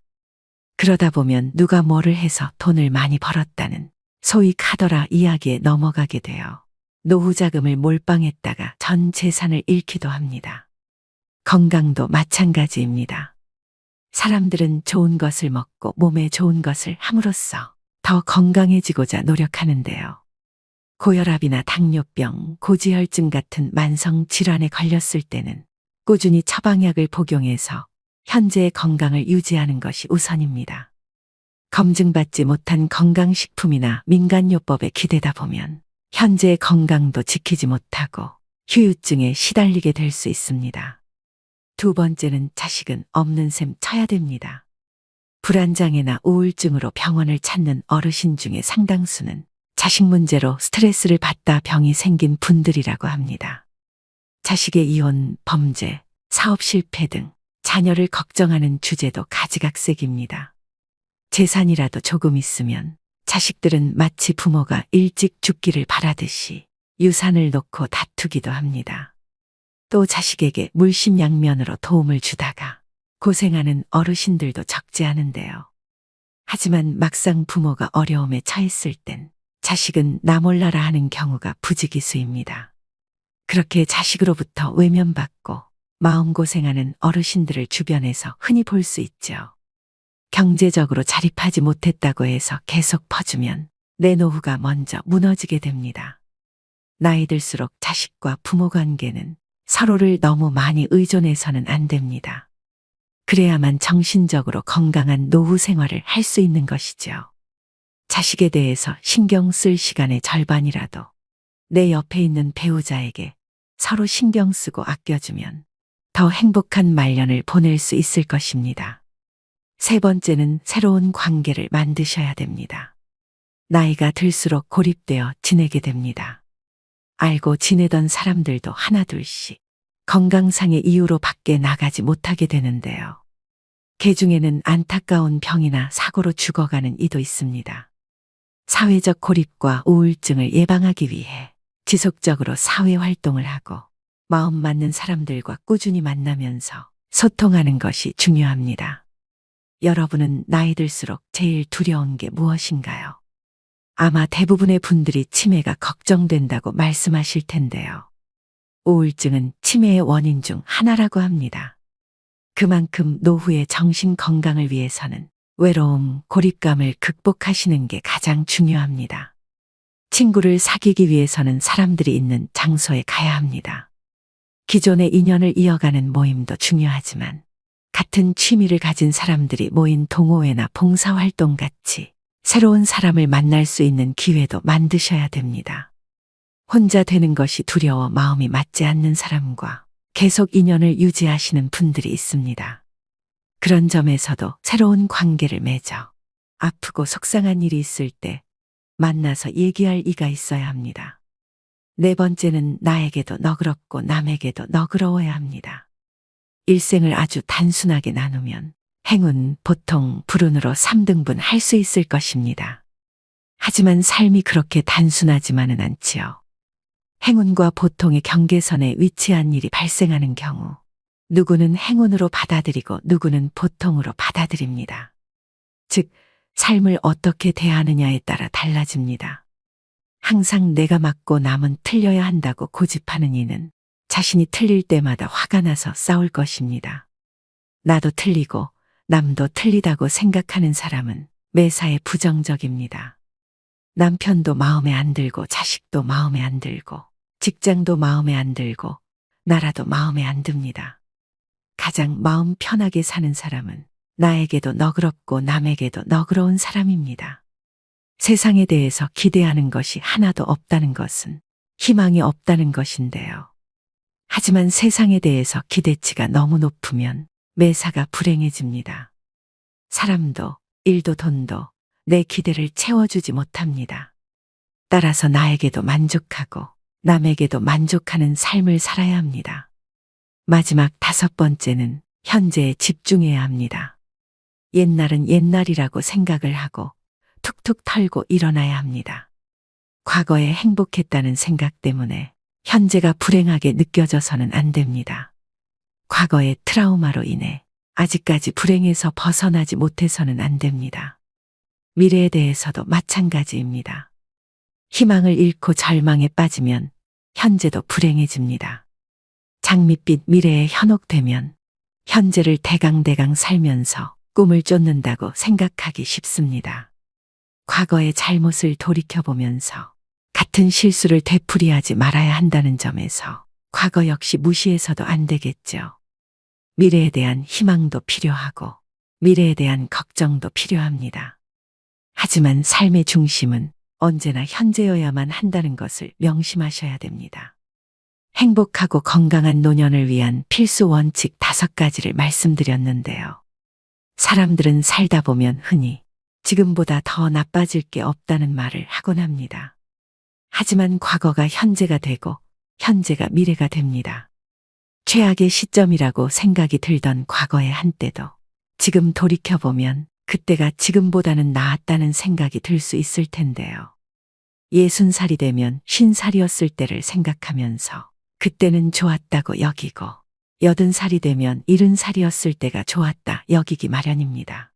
그러다 보면 누가 뭐를 해서 돈을 많이 벌었다는 소위 카더라 이야기에 넘어가게 되어 노후 자금을 몰빵했다가 전 재산을 잃기도 합니다. 건강도 마찬가지입니다. 사람들은 좋은 것을 먹고 몸에 좋은 것을 함으로써 더 건강해지고자 노력하는데요. 고혈압이나 당뇨병, 고지혈증 같은 만성 질환에 걸렸을 때는 꾸준히 처방약을 복용해서 현재의 건강을 유지하는 것이 우선입니다. 검증받지 못한 건강식품이나 민간요법에 기대다 보면 현재의 건강도 지키지 못하고 후유증에 시달리게 될 수 있습니다. 두 번째는 자식은 없는 셈 쳐야 됩니다. 불안장애나 우울증으로 병원을 찾는 어르신 중에 상당수는 자식 문제로 스트레스를 받다 병이 생긴 분들이라고 합니다. 자식의 이혼, 범죄, 사업 실패 등 자녀를 걱정하는 주제도 가지각색입니다. 재산이라도 조금 있으면 자식들은 마치 부모가 일찍 죽기를 바라듯이 유산을 놓고 다투기도 합니다. 또 자식에게 물심양면으로 도움을 주다가 고생하는 어르신들도 적지 않은데요. 하지만 막상 부모가 어려움에 처했을 땐 자식은 나 몰라라 하는 경우가 부지기수입니다. 그렇게 자식으로부터 외면받고 마음고생하는 어르신들을 주변에서 흔히 볼 수 있죠. 경제적으로 자립하지 못했다고 해서 계속 퍼주면 내 노후가 먼저 무너지게 됩니다. 나이 들수록 자식과 부모 관계는 서로를 너무 많이 의존해서는 안 됩니다. 그래야만 정신적으로 건강한 노후 생활을 할 수 있는 것이죠. 자식에 대해서 신경 쓸 시간의 절반이라도 내 옆에 있는 배우자에게 서로 신경 쓰고 아껴주면 더 행복한 말년을 보낼 수 있을 것입니다. 세 번째는 새로운 관계를 만드셔야 됩니다. 나이가 들수록 고립되어 지내게 됩니다. 알고 지내던 사람들도 하나둘씩 건강상의 이유로 밖에 나가지 못하게 되는데요. 개 중에는 안타까운 병이나 사고로 죽어가는 이도 있습니다. 사회적 고립과 우울증을 예방하기 위해 지속적으로 사회 활동을 하고 마음 맞는 사람들과 꾸준히 만나면서 소통하는 것이 중요합니다. 여러분은 나이 들수록 제일 두려운 게 무엇인가요? 아마 대부분의 분들이 치매가 걱정된다고 말씀하실 텐데요. 우울증은 치매의 원인 중 하나라고 합니다. 그만큼 노후의 정신 건강을 위해서는 외로움, 고립감을 극복하시는 게 가장 중요합니다. 친구를 사귀기 위해서는 사람들이 있는 장소에 가야 합니다. 기존의 인연을 이어가는 모임도 중요하지만 같은 취미를 가진 사람들이 모인 동호회나 봉사활동 같이 새로운 사람을 만날 수 있는 기회도 만드셔야 됩니다. 혼자 되는 것이 두려워 마음이 맞지 않는 사람과 계속 인연을 유지하시는 분들이 있습니다. 그런 점에서도 새로운 관계를 맺어 아프고 속상한 일이 있을 때 만나서 얘기할 이가 있어야 합니다. 네 번째는 나에게도 너그럽고 남에게도 너그러워야 합니다. 일생을 아주 단순하게 나누면 행운, 보통, 불운으로 3등분 할 수 있을 것입니다. 하지만 삶이 그렇게 단순하지만은 않지요. 행운과 보통의 경계선에 위치한 일이 발생하는 경우 누구는 행운으로 받아들이고 누구는 보통으로 받아들입니다. 즉, 삶을 어떻게 대하느냐에 따라 달라집니다. 항상 내가 맞고 남은 틀려야 한다고 고집하는 이는 자신이 틀릴 때마다 화가 나서 싸울 것입니다. 나도 틀리고 남도 틀리다고 생각하는 사람은 매사에 부정적입니다. 남편도 마음에 안 들고 자식도 마음에 안 들고 직장도 마음에 안 들고 나라도 마음에 안 듭니다. 가장 마음 편하게 사는 사람은 나에게도 너그럽고 남에게도 너그러운 사람입니다. 세상에 대해서 기대하는 것이 하나도 없다는 것은 희망이 없다는 것인데요. 하지만 세상에 대해서 기대치가 너무 높으면 매사가 불행해집니다. 사람도 일도 돈도 내 기대를 채워주지 못합니다. 따라서 나에게도 만족하고 남에게도 만족하는 삶을 살아야 합니다. 마지막 5번째는 현재에 집중해야 합니다. 옛날은 옛날이라고 생각을 하고 툭툭 털고 일어나야 합니다. 과거에 행복했다는 생각 때문에 현재가 불행하게 느껴져서는 안 됩니다. 과거의 트라우마로 인해 아직까지 불행에서 벗어나지 못해서는 안 됩니다. 미래에 대해서도 마찬가지입니다. 희망을 잃고 절망에 빠지면 현재도 불행해집니다. 장밋빛 미래에 현혹되면 현재를 대강대강 살면서 꿈을 쫓는다고 생각하기 쉽습니다. 과거의 잘못을 돌이켜보면서 같은 실수를 되풀이하지 말아야 한다는 점에서 과거 역시 무시해서도 안 되겠죠. 미래에 대한 희망도 필요하고 미래에 대한 걱정도 필요합니다. 하지만 삶의 중심은 언제나 현재여야만 한다는 것을 명심하셔야 됩니다. 행복하고 건강한 노년을 위한 필수 원칙 5가지를 말씀드렸는데요. 사람들은 살다 보면 흔히 지금보다 더 나빠질 게 없다는 말을 하곤 합니다. 하지만 과거가 현재가 되고 현재가 미래가 됩니다. 최악의 시점이라고 생각이 들던 과거의 한때도 지금 돌이켜보면 그때가 지금보다는 나았다는 생각이 들 수 있을 텐데요. 60살이 되면 50살이었을 때를 생각하면서 그때는 좋았다고 여기고 80살이 되면 70살이었을 때가 좋았다 여기기 마련입니다.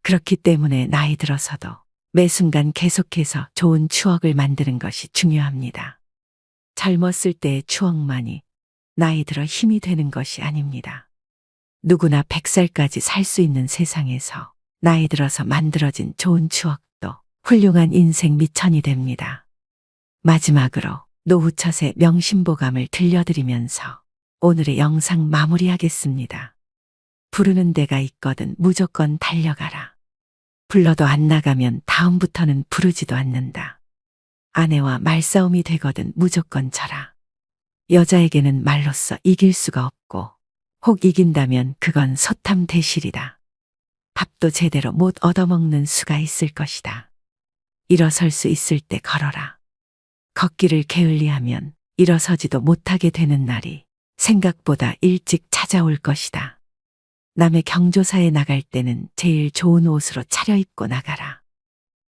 그렇기 때문에 나이 들어서도 매 순간 계속해서 좋은 추억을 만드는 것이 중요합니다. 젊었을 때의 추억만이 나이 들어 힘이 되는 것이 아닙니다. 누구나 100살까지 살 수 있는 세상에서 나이 들어서 만들어진 좋은 추억도 훌륭한 인생 미천이 됩니다. 마지막으로 노후철의 명심보감을 들려드리면서 오늘의 영상 마무리하겠습니다. 부르는 데가 있거든 무조건 달려가라. 불러도 안 나가면 다음부터는 부르지도 않는다. 아내와 말싸움이 되거든 무조건 져라. 여자에게는 말로써 이길 수가 없고 혹 이긴다면 그건 소탐대실이다. 밥도 제대로 못 얻어먹는 수가 있을 것이다. 일어설 수 있을 때 걸어라. 걷기를 게을리하면 일어서지도 못하게 되는 날이 생각보다 일찍 찾아올 것이다. 남의 경조사에 나갈 때는 제일 좋은 옷으로 차려입고 나가라.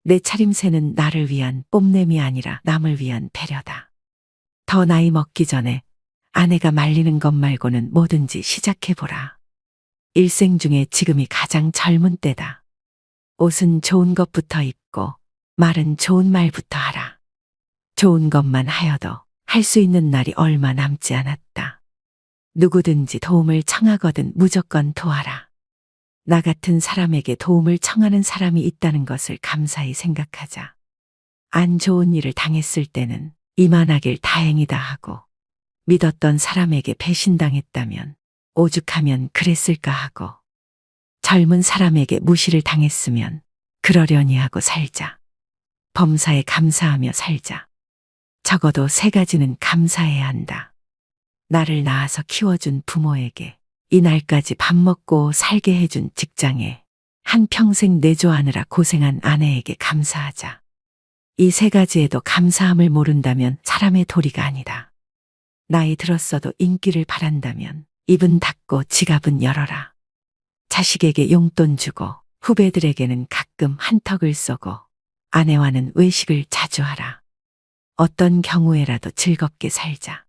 내 차림새는 나를 위한 뽐냄이 아니라 남을 위한 배려다. 더 나이 먹기 전에 아내가 말리는 것 말고는 뭐든지 시작해보라. 일생 중에 지금이 가장 젊은 때다. 옷은 좋은 것부터 입고 말은 좋은 말부터 하라. 좋은 것만 하여도 할 수 있는 날이 얼마 남지 않았다. 누구든지 도움을 청하거든 무조건 도와라. 나 같은 사람에게 도움을 청하는 사람이 있다는 것을 감사히 생각하자. 안 좋은 일을 당했을 때는 이만하길 다행이다 하고 믿었던 사람에게 배신당했다면 오죽하면 그랬을까 하고 젊은 사람에게 무시를 당했으면 그러려니 하고 살자. 범사에 감사하며 살자. 적어도 3가지는 감사해야 한다. 나를 낳아서 키워준 부모에게, 이날까지 밥 먹고 살게 해준 직장에, 한평생 내조하느라 고생한 아내에게 감사하자. 이 3가지에도 감사함을 모른다면 사람의 도리가 아니다. 나이 들었어도 인기를 바란다면 입은 닫고 지갑은 열어라. 자식에게 용돈 주고 후배들에게는 가끔 한턱을 쏘고 아내와는 외식을 자주 하라. 어떤 경우에라도 즐겁게 살자.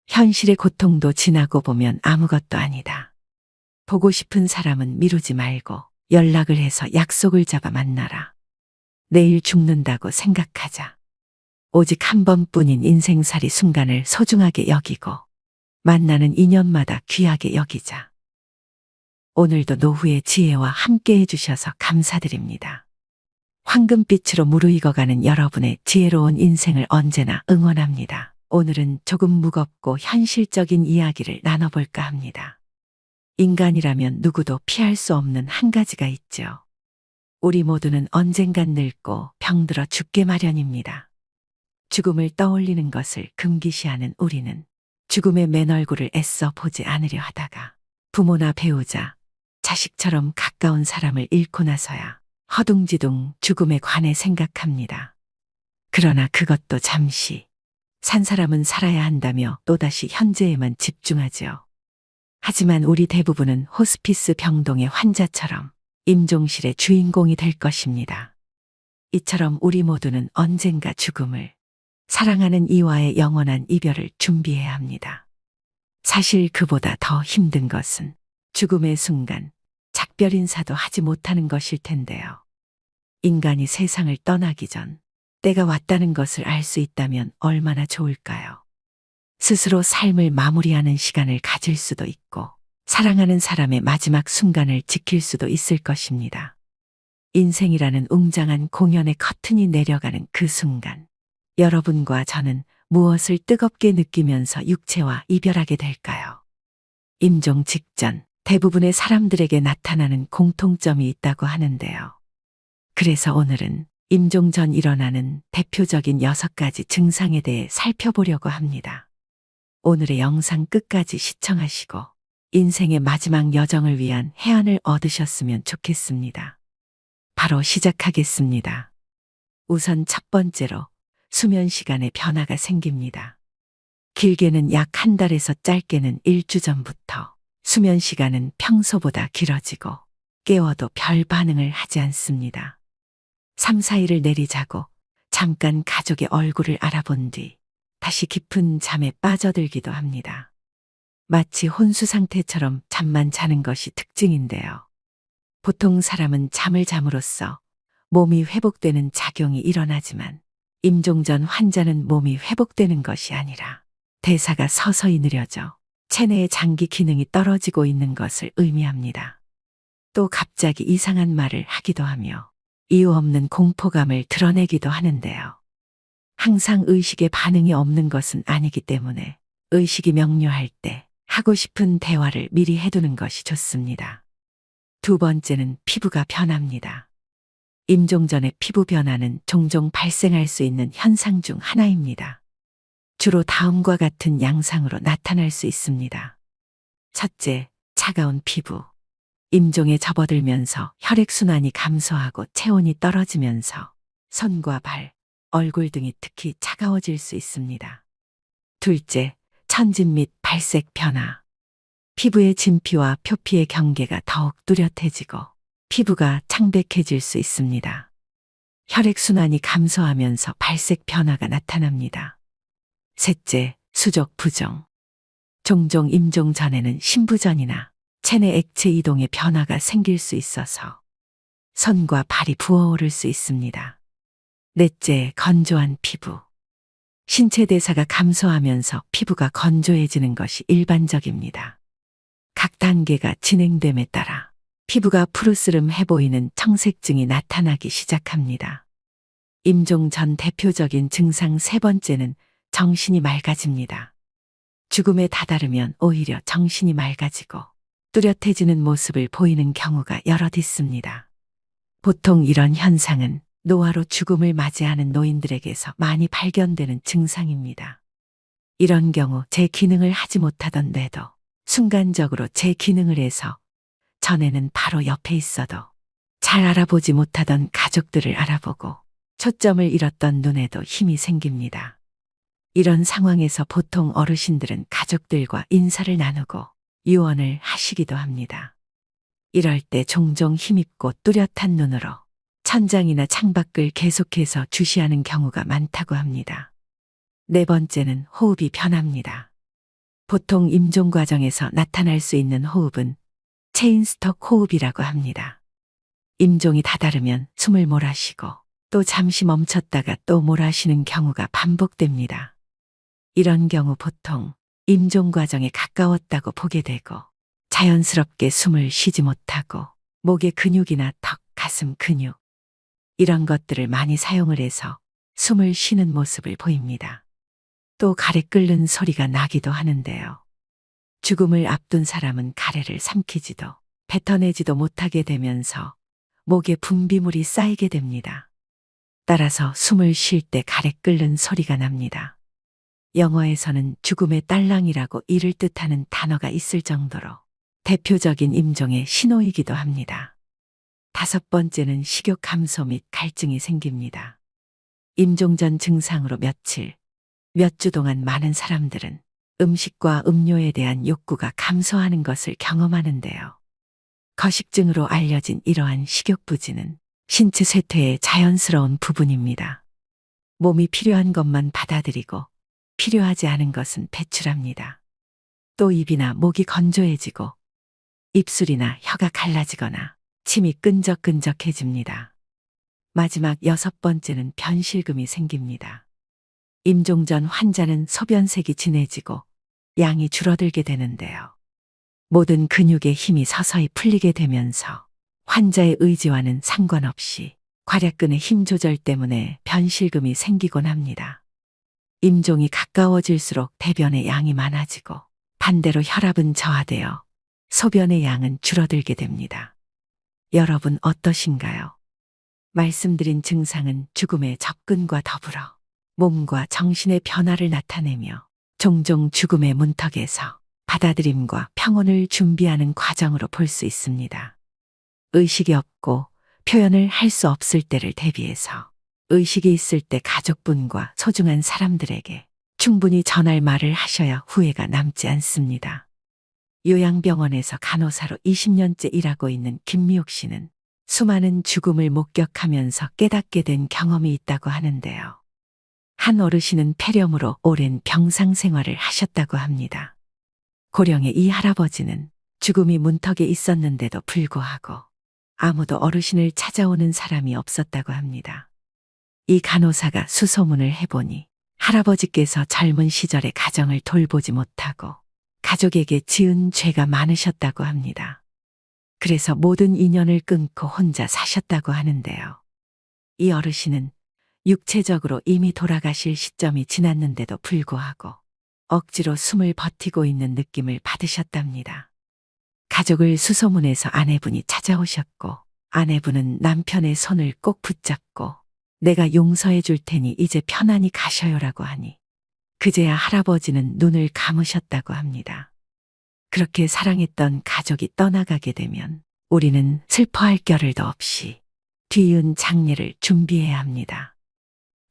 현실의 고통도 지나고 보면 아무것도 아니다. 보고 싶은 사람은 미루지 말고 연락을 해서 약속을 잡아 만나라. 내일 죽는다고 생각하자. 오직 한 번뿐인 인생살이 순간을 소중하게 여기고 만나는 인연마다 귀하게 여기자. 오늘도 노후의 지혜와 함께 해주셔서 감사드립니다. 황금빛으로 무르익어가는 여러분의 지혜로운 인생을 언제나 응원합니다. 오늘은 조금 무겁고 현실적인 이야기를 나눠볼까 합니다. 인간이라면 누구도 피할 수 없는 한 가지가 있죠. 우리 모두는 언젠간 늙고 병들어 죽게 마련입니다. 죽음을 떠올리는 것을 금기시하는 우리는 죽음의 맨 얼굴을 애써 보지 않으려 하다가 부모나 배우자, 자식처럼 가까운 사람을 잃고 나서야 허둥지둥 죽음에 관해 생각합니다. 그러나 그것도 잠시, 산 사람은 살아야 한다며 또다시 현재에만 집중하죠. 하지만 우리 대부분은 호스피스 병동의 환자처럼 임종실의 주인공이 될 것입니다. 이처럼 우리 모두는 언젠가 죽음을, 사랑하는 이와의 영원한 이별을 준비해야 합니다. 사실 그보다 더 힘든 것은 죽음의 순간 작별 인사도 하지 못하는 것일 텐데요. 인간이 세상을 떠나기 전 때가 왔다는 것을 알 수 있다면 얼마나 좋을까요? 스스로 삶을 마무리하는 시간을 가질 수도 있고 사랑하는 사람의 마지막 순간을 지킬 수도 있을 것입니다. 인생이라는 웅장한 공연의 커튼이 내려가는 그 순간, 여러분과 저는 무엇을 뜨겁게 느끼면서 육체와 이별하게 될까요? 임종 직전 대부분의 사람들에게 나타나는 공통점이 있다고 하는데요. 그래서 오늘은 임종 전 일어나는 대표적인 6가지 증상에 대해 살펴보려고 합니다. 오늘의 영상 끝까지 시청하시고 인생의 마지막 여정을 위한 해안을 얻으셨으면 좋겠습니다. 바로 시작하겠습니다. 우선 첫 번째로 수면 시간에 변화가 생깁니다. 길게는 약 한 달에서 짧게는 일주 전부터 수면 시간은 평소보다 길어지고 깨워도 별 반응을 하지 않습니다. 3, 4일을 내리자고 잠깐 가족의 얼굴을 알아본 뒤 다시 깊은 잠에 빠져들기도 합니다. 마치 혼수 상태처럼 잠만 자는 것이 특징인데요. 보통 사람은 잠을 잠으로써 몸이 회복되는 작용이 일어나지만 임종 전 환자는 몸이 회복되는 것이 아니라 대사가 서서히 느려져 체내의 장기 기능이 떨어지고 있는 것을 의미합니다. 또 갑자기 이상한 말을 하기도 하며 이유 없는 공포감을 드러내기도 하는데요. 항상 의식에 반응이 없는 것은 아니기 때문에 의식이 명료할 때 하고 싶은 대화를 미리 해두는 것이 좋습니다. 두 번째는 피부가 변합니다. 임종 전의 피부 변화는 종종 발생할 수 있는 현상 중 하나입니다. 주로 다음과 같은 양상으로 나타날 수 있습니다. 첫째, 차가운 피부. 임종에 접어들면서 혈액순환이 감소하고 체온이 떨어지면서 손과 발, 얼굴 등이 특히 차가워질 수 있습니다. 둘째, 천진 및 발색 변화. 피부의 진피와 표피의 경계가 더욱 뚜렷해지고 피부가 창백해질 수 있습니다. 혈액순환이 감소하면서 발색 변화가 나타납니다. 셋째, 수족 부종. 종종 임종 전에는 신부전이나 체내 액체 이동의 변화가 생길 수 있어서 손과 발이 부어오를 수 있습니다. 넷째, 건조한 피부. 신체 대사가 감소하면서 피부가 건조해지는 것이 일반적입니다. 각 단계가 진행됨에 따라 피부가 푸르스름해 보이는 청색증이 나타나기 시작합니다. 임종 전 대표적인 증상 세 번째는 정신이 맑아집니다. 죽음에 다다르면 오히려 정신이 맑아지고 뚜렷해지는 모습을 보이는 경우가 여럿 있습니다. 보통 이런 현상은 노화로 죽음을 맞이하는 노인들에게서 많이 발견되는 증상입니다. 이런 경우 제 기능을 하지 못하던 뇌도 순간적으로 제 기능을 해서 전에는 바로 옆에 있어도 잘 알아보지 못하던 가족들을 알아보고 초점을 잃었던 눈에도 힘이 생깁니다. 이런 상황에서 보통 어르신들은 가족들과 인사를 나누고 유언을 하시기도 합니다. 이럴 때 종종 힘있고 뚜렷한 눈으로 천장이나 창밖을 계속해서 주시하는 경우가 많다고 합니다. 네 번째는 호흡이 변합니다. 보통 임종 과정에서 나타날 수 있는 호흡은 체인스톡 호흡이라고 합니다. 임종이 다다르면 숨을 몰아쉬고 또 잠시 멈췄다가 또 몰아쉬는 경우가 반복됩니다. 이런 경우 보통 임종 과정에 가까웠다고 보게 되고 자연스럽게 숨을 쉬지 못하고 목의 근육이나 턱, 가슴 근육 이런 것들을 많이 사용을 해서 숨을 쉬는 모습을 보입니다. 또 가래 끓는 소리가 나기도 하는데요. 죽음을 앞둔 사람은 가래를 삼키지도 뱉어내지도 못하게 되면서 목에 분비물이 쌓이게 됩니다. 따라서 숨을 쉴 때 가래 끓는 소리가 납니다. 영어에서는 죽음의 딸랑이라고 이를 뜻하는 단어가 있을 정도로 대표적인 임종의 신호이기도 합니다. 5번째는 식욕 감소 및 갈증이 생깁니다. 임종 전 증상으로 며칠, 몇 주 동안 많은 사람들은 음식과 음료에 대한 욕구가 감소하는 것을 경험하는데요. 거식증으로 알려진 이러한 식욕부진은 신체 쇠퇴의 자연스러운 부분입니다. 몸이 필요한 것만 받아들이고 필요하지 않은 것은 배출합니다. 또 입이나 목이 건조해지고 입술이나 혀가 갈라지거나 침이 끈적끈적해집니다. 마지막 6번째는 변실금이 생깁니다. 임종 전 환자는 소변색이 진해지고 양이 줄어들게 되는데요. 모든 근육의 힘이 서서히 풀리게 되면서 환자의 의지와는 상관없이 괄약근의 힘 조절 때문에 변실금이 생기곤 합니다. 임종이 가까워질수록 대변의 양이 많아지고 반대로 혈압은 저하되어 소변의 양은 줄어들게 됩니다. 여러분 어떠신가요? 말씀드린 증상은 죽음의 접근과 더불어 몸과 정신의 변화를 나타내며 종종 죽음의 문턱에서 받아들임과 평온을 준비하는 과정으로 볼 수 있습니다. 의식이 없고 표현을 할 수 없을 때를 대비해서 의식이 있을 때 가족분과 소중한 사람들에게 충분히 전할 말을 하셔야 후회가 남지 않습니다. 요양병원에서 간호사로 20년째 일하고 있는 김미옥 씨는 수많은 죽음을 목격하면서 깨닫게 된 경험이 있다고 하는데요. 한 어르신은 폐렴으로 오랜 병상 생활을 하셨다고 합니다. 고령의 이 할아버지는 죽음이 문턱에 있었는데도 불구하고 아무도 어르신을 찾아오는 사람이 없었다고 합니다. 이 간호사가 수소문을 해보니 할아버지께서 젊은 시절에 가정을 돌보지 못하고 가족에게 지은 죄가 많으셨다고 합니다. 그래서 모든 인연을 끊고 혼자 사셨다고 하는데요. 이 어르신은 육체적으로 이미 돌아가실 시점이 지났는데도 불구하고 억지로 숨을 버티고 있는 느낌을 받으셨답니다. 가족을 수소문해서 아내분이 찾아오셨고 아내분은 남편의 손을 꼭 붙잡고 내가 용서해 줄 테니 이제 편안히 가셔요라고 하니 그제야 할아버지는 눈을 감으셨다고 합니다. 그렇게 사랑했던 가족이 떠나가게 되면 우리는 슬퍼할 겨를도 없이 뒤이은 장례를 준비해야 합니다.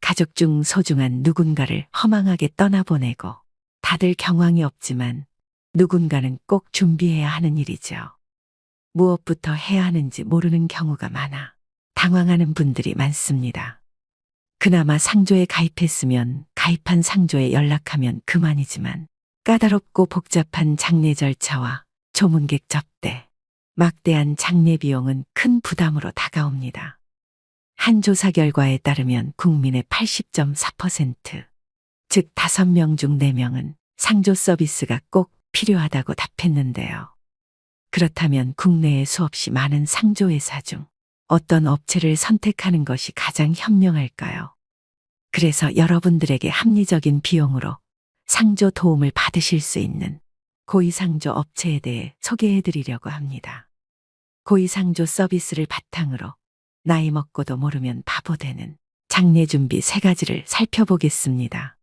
가족 중 소중한 누군가를 허망하게 떠나보내고 다들 경황이 없지만 누군가는 꼭 준비해야 하는 일이죠. 무엇부터 해야 하는지 모르는 경우가 많아 당황하는 분들이 많습니다. 그나마 상조에 가입했으면 가입한 상조에 연락하면 그만이지만 까다롭고 복잡한 장례 절차와 조문객 접대, 막대한 장례 비용은 큰 부담으로 다가옵니다. 한 조사 결과에 따르면 국민의 80.4%, 즉 5명 중 4명은 상조 서비스가 꼭 필요하다고 답했는데요. 그렇다면 국내에 수없이 많은 상조회사 중 어떤 업체를 선택하는 것이 가장 현명할까요? 그래서 여러분들에게 합리적인 비용으로 상조 도움을 받으실 수 있는 고위상조 업체에 대해 소개해 드리려고 합니다. 고위상조 서비스를 바탕으로 나이 먹고도 모르면 바보 되는 장례 준비 3가지를 살펴보겠습니다.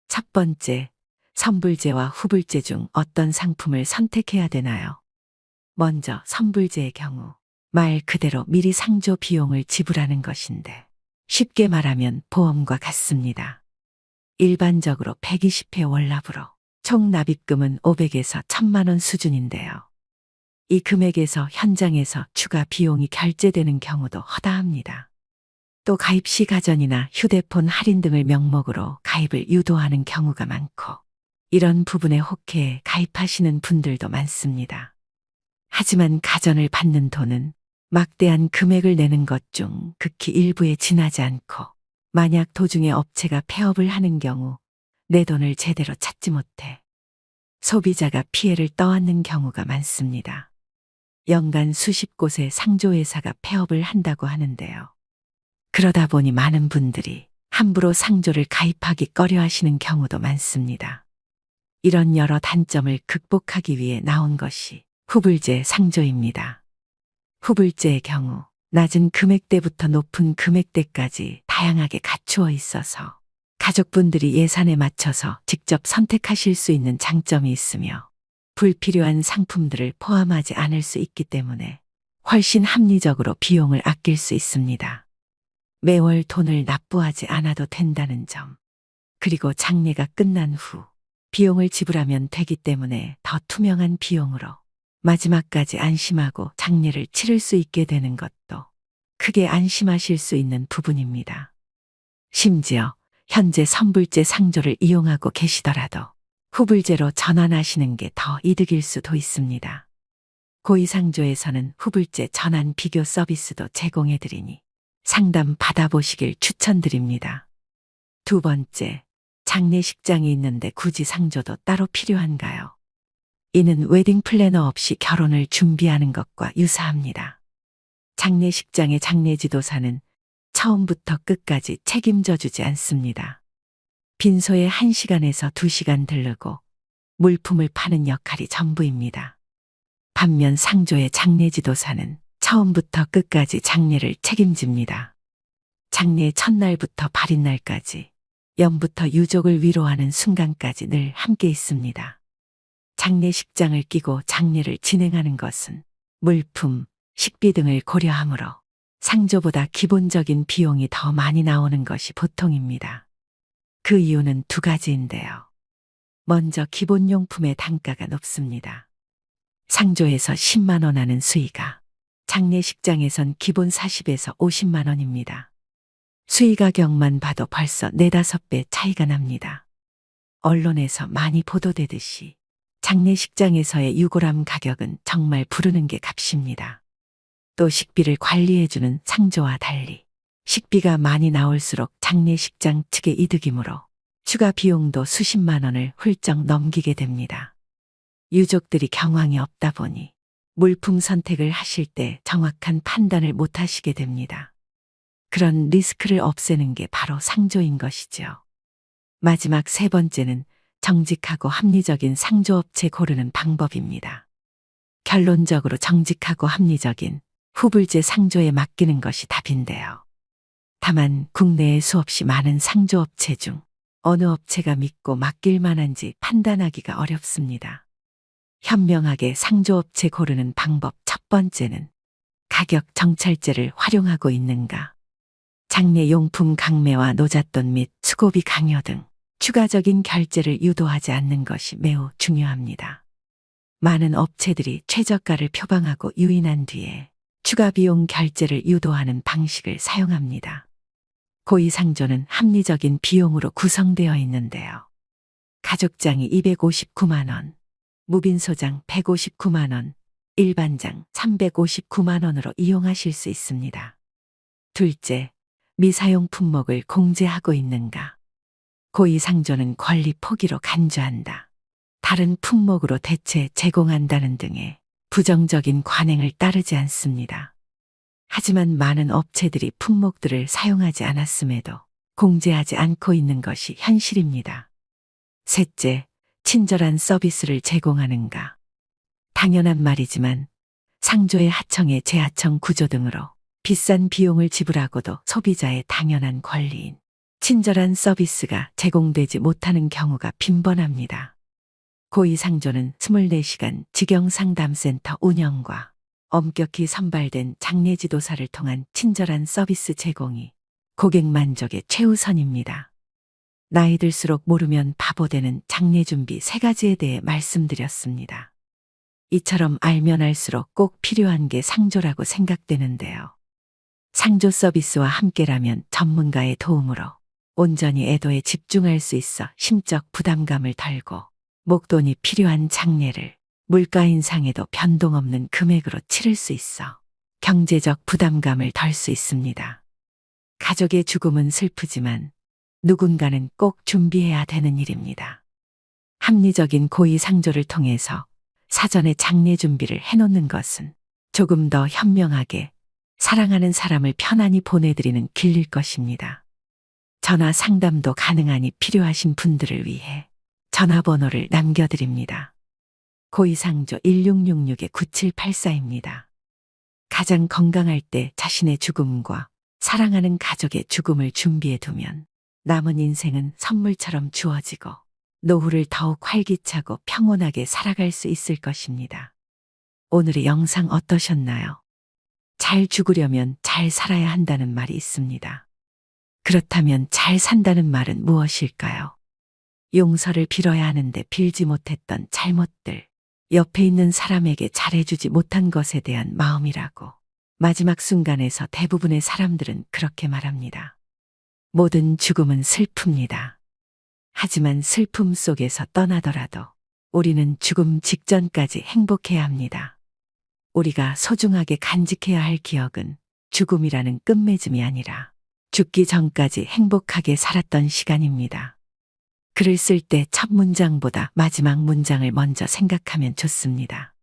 첫 번째, 선불제와 후불제 중 어떤 상품을 선택해야 되나요? 먼저 선불제의 경우 말 그대로 미리 상조 비용을 지불하는 것인데 쉽게 말하면 보험과 같습니다. 일반적으로 120회 월납으로 총 납입금은 500에서 1000만 원 수준인데요. 이 금액에서 현장에서 추가 비용이 결제되는 경우도 허다합니다. 또 가입 시 가전이나 휴대폰 할인 등을 명목으로 가입을 유도하는 경우가 많고 이런 부분에 혹해 가입하시는 분들도 많습니다. 하지만 가전을 받는 돈은 막대한 금액을 내는 것 중 극히 일부에 지나지 않고, 만약 도중에 업체가 폐업을 하는 경우 내 돈을 제대로 찾지 못해 소비자가 피해를 떠안는 경우가 많습니다. 연간 수십 곳의 상조회사가 폐업을 한다고 하는데요. 그러다 보니 많은 분들이 함부로 상조를 가입하기 꺼려 하시는 경우도 많습니다. 이런 여러 단점을 극복하기 위해 나온 것이 후불제 상조입니다. 후불제의 경우 낮은 금액대부터 높은 금액대까지 다양하게 갖추어 있어서 가족분들이 예산에 맞춰서 직접 선택하실 수 있는 장점이 있으며, 불필요한 상품들을 포함하지 않을 수 있기 때문에 훨씬 합리적으로 비용을 아낄 수 있습니다. 매월 돈을 납부하지 않아도 된다는 점, 그리고 장례가 끝난 후 비용을 지불하면 되기 때문에 더 투명한 비용으로 마지막까지 안심하고 장례를 치를 수 있게 되는 것도 크게 안심하실 수 있는 부분입니다. 심지어 현재 선불제 상조를 이용하고 계시더라도 후불제로 전환하시는 게 더 이득일 수도 있습니다. 고위상조에서는 후불제 전환 비교 서비스도 제공해드리니 상담 받아보시길 추천드립니다. 두 번째, 장례식장이 있는데 굳이 상조도 따로 필요한가요? 이는 웨딩 플래너 없이 결혼을 준비하는 것과 유사합니다. 장례식장의 장례지도사는 처음부터 끝까지 책임져 주지 않습니다. 빈소에 1시간에서 2시간 들르고 물품을 파는 역할이 전부입니다. 반면 상조의 장례지도사는 처음부터 끝까지 장례를 책임집니다. 장례 첫날부터 발인날까지, 연부터 유족을 위로하는 순간까지 늘 함께 있습니다. 장례식장을 끼고 장례를 진행하는 것은 물품, 식비 등을 고려하므로 상조보다 기본적인 비용이 더 많이 나오는 것이 보통입니다. 그 이유는 두 가지인데요. 먼저 기본용품의 단가가 높습니다. 상조에서 10만 원 하는 수의가 장례식장에선 기본 40에서 50만 원입니다. 수의 가격만 봐도 벌써 4, 5배 차이가 납니다. 언론에서 많이 보도되듯이 장례식장에서의 유골함 가격은 정말 부르는 게 값입니다. 또 식비를 관리해주는 상조와 달리 식비가 많이 나올수록 장례식장 측의 이득이므로 추가 비용도 수십만 원을 훌쩍 넘기게 됩니다. 유족들이 경황이 없다 보니 물품 선택을 하실 때 정확한 판단을 못 하시게 됩니다. 그런 리스크를 없애는 게 바로 상조인 것이죠. 마지막 세 번째는 정직하고 합리적인 상조업체 고르는 방법입니다. 결론적으로 정직하고 합리적인 후불제 상조에 맡기는 것이 답인데요. 다만 국내에 수없이 많은 상조업체 중 어느 업체가 믿고 맡길 만한지 판단하기가 어렵습니다. 현명하게 상조업체 고르는 방법 첫 번째는 가격 정찰제를 활용하고 있는가. 장례용품 강매와 노잣돈 및 수고비 강요 등 추가적인 결제를 유도하지 않는 것이 매우 중요합니다. 많은 업체들이 최저가를 표방하고 유인한 뒤에 추가 비용 결제를 유도하는 방식을 사용합니다. 고위상조는 합리적인 비용으로 구성되어 있는데요. 가족장이 259만 원, 무빈소장 159만 원, 일반장 359만 원으로 이용하실 수 있습니다. 둘째, 미사용 품목을 공제하고 있는가. 고위상조는 권리 포기로 간주한다, 다른 품목으로 대체 제공한다는 등의 부정적인 관행을 따르지 않습니다. 하지만 많은 업체들이 품목들을 사용하지 않았음에도 공제하지 않고 있는 것이 현실입니다. 셋째, 친절한 서비스를 제공하는가. 당연한 말이지만 상조의 하청의 재하청 구조 등으로 비싼 비용을 지불하고도 소비자의 당연한 권리인 친절한 서비스가 제공되지 못하는 경우가 빈번합니다. 고위상조는 24시간 직영상담센터 운영과 엄격히 선발된 장례지도사를 통한 친절한 서비스 제공이 고객 만족의 최우선입니다. 나이 들수록 모르면 바보 되는 장례준비 3가지에 대해 말씀드렸습니다. 이처럼 알면 알수록 꼭 필요한 게 상조라고 생각되는데요. 상조 서비스와 함께라면 전문가의 도움으로 온전히 애도에 집중할 수 있어 심적 부담감을 덜고 목돈이 필요한 장례를 물가 인상에도 변동 없는 금액으로 치를 수 있어 경제적 부담감을 덜 수 있습니다. 가족의 죽음은 슬프지만 누군가는 꼭 준비해야 되는 일입니다. 합리적인 고의상조를 통해서 사전에 장례 준비를 해놓는 것은 조금 더 현명하게 사랑하는 사람을 편안히 보내드리는 길일 것입니다. 전화 상담도 가능하니 필요하신 분들을 위해 전화번호를 남겨드립니다. 고의상조 1666-9784입니다. 가장 건강할 때 자신의 죽음과 사랑하는 가족의 죽음을 준비해 두면 남은 인생은 선물처럼 주어지고 노후를 더욱 활기차고 평온하게 살아갈 수 있을 것입니다. 오늘의 영상 어떠셨나요? 잘 죽으려면 잘 살아야 한다는 말이 있습니다. 그렇다면 잘 산다는 말은 무엇일까요? 용서를 빌어야 하는데 빌지 못했던 잘못들, 옆에 있는 사람에게 잘해주지 못한 것에 대한 마음이라고 마지막 순간에서 대부분의 사람들은 그렇게 말합니다. 모든 죽음은 슬픕니다. 하지만 슬픔 속에서 떠나더라도 우리는 죽음 직전까지 행복해야 합니다. 우리가 소중하게 간직해야 할 기억은 죽음이라는 끝맺음이 아니라 죽기 전까지 행복하게 살았던 시간입니다. 글을 쓸 때 첫 문장보다 마지막 문장을 먼저 생각하면 좋습니다.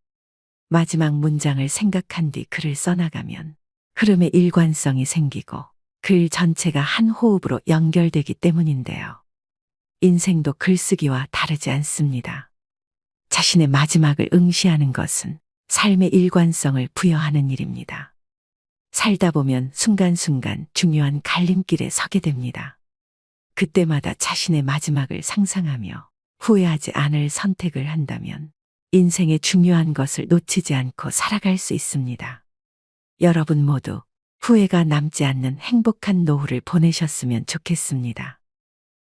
마지막 문장을 생각한 뒤 글을 써나가면 흐름의 일관성이 생기고 글 전체가 한 호흡으로 연결되기 때문인데요. 인생도 글쓰기와 다르지 않습니다. 자신의 마지막을 응시하는 것은 삶의 일관성을 부여하는 일입니다. 살다 보면 순간순간 중요한 갈림길에 서게 됩니다. 그때마다 자신의 마지막을 상상하며 후회하지 않을 선택을 한다면 인생의 중요한 것을 놓치지 않고 살아갈 수 있습니다. 여러분 모두 후회가 남지 않는 행복한 노후를 보내셨으면 좋겠습니다.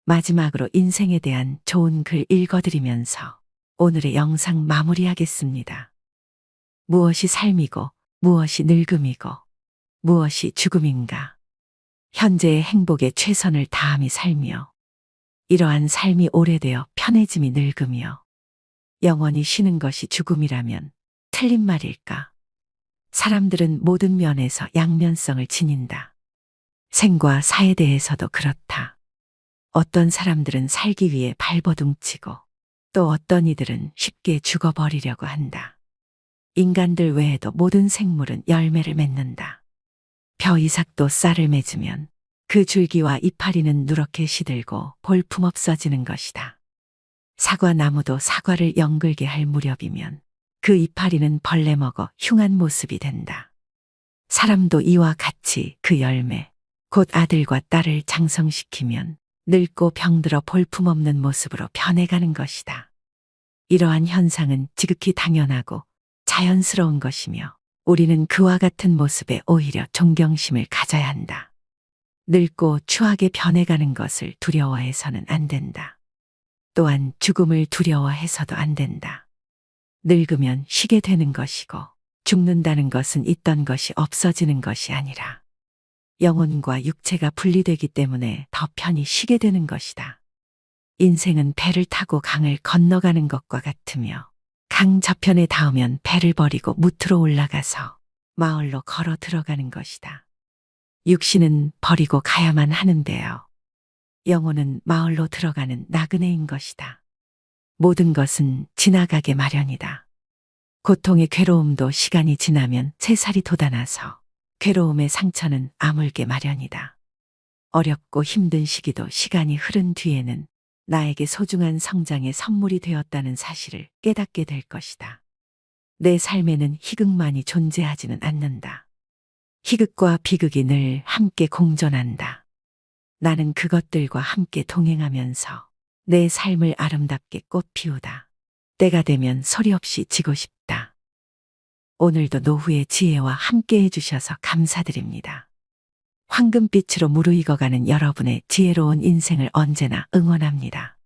마지막으로 인생에 대한 좋은 글 읽어드리면서 오늘의 영상 마무리하겠습니다. 무엇이 삶이고 무엇이 늙음이고 무엇이 죽음인가? 현재의 행복에 최선을 다함이 살며 이러한 삶이 오래되어 편해짐이 늙으며 영원히 쉬는 것이 죽음이라면 틀린 말일까? 사람들은 모든 면에서 양면성을 지닌다. 생과 사에 대해서도 그렇다. 어떤 사람들은 살기 위해 발버둥치고 또 어떤 이들은 쉽게 죽어버리려고 한다. 인간들 외에도 모든 생물은 열매를 맺는다. 벼이삭도 쌀을 맺으면 그 줄기와 이파리는 누렇게 시들고 볼품없어지는 것이다. 사과나무도 사과를 연글게 할 무렵이면 그 이파리는 벌레 먹어 흉한 모습이 된다. 사람도 이와 같이 그 열매, 곧 아들과 딸을 장성시키면 늙고 병들어 볼품없는 모습으로 변해가는 것이다. 이러한 현상은 지극히 당연하고 자연스러운 것이며 우리는 그와 같은 모습에 오히려 존경심을 가져야 한다. 늙고 추하게 변해가는 것을 두려워해서는 안 된다. 또한 죽음을 두려워해서도 안 된다. 늙으면 쉬게 되는 것이고 죽는다는 것은 있던 것이 없어지는 것이 아니라 영혼과 육체가 분리되기 때문에 더 편히 쉬게 되는 것이다. 인생은 배를 타고 강을 건너가는 것과 같으며 강 저편에 닿으면 배를 버리고 무트로 올라가서 마을로 걸어 들어가는 것이다. 육신은 버리고 가야만 하는데요. 영혼은 마을로 들어가는 나그네인 것이다. 모든 것은 지나가게 마련이다. 고통의 괴로움도 시간이 지나면 새살이 돋아나서 괴로움의 상처는 아물게 마련이다. 어렵고 힘든 시기도 시간이 흐른 뒤에는 나에게 소중한 성장의 선물이 되었다는 사실을 깨닫게 될 것이다. 내 삶에는 희극만이 존재하지는 않는다. 희극과 비극이 늘 함께 공존한다. 나는 그것들과 함께 동행하면서 내 삶을 아름답게 꽃피우다. 때가 되면 소리 없이 지고 싶다. 오늘도 노후의 지혜와 함께 해주셔서 감사드립니다. 황금빛으로 무르익어가는 여러분의 지혜로운 인생을 언제나 응원합니다.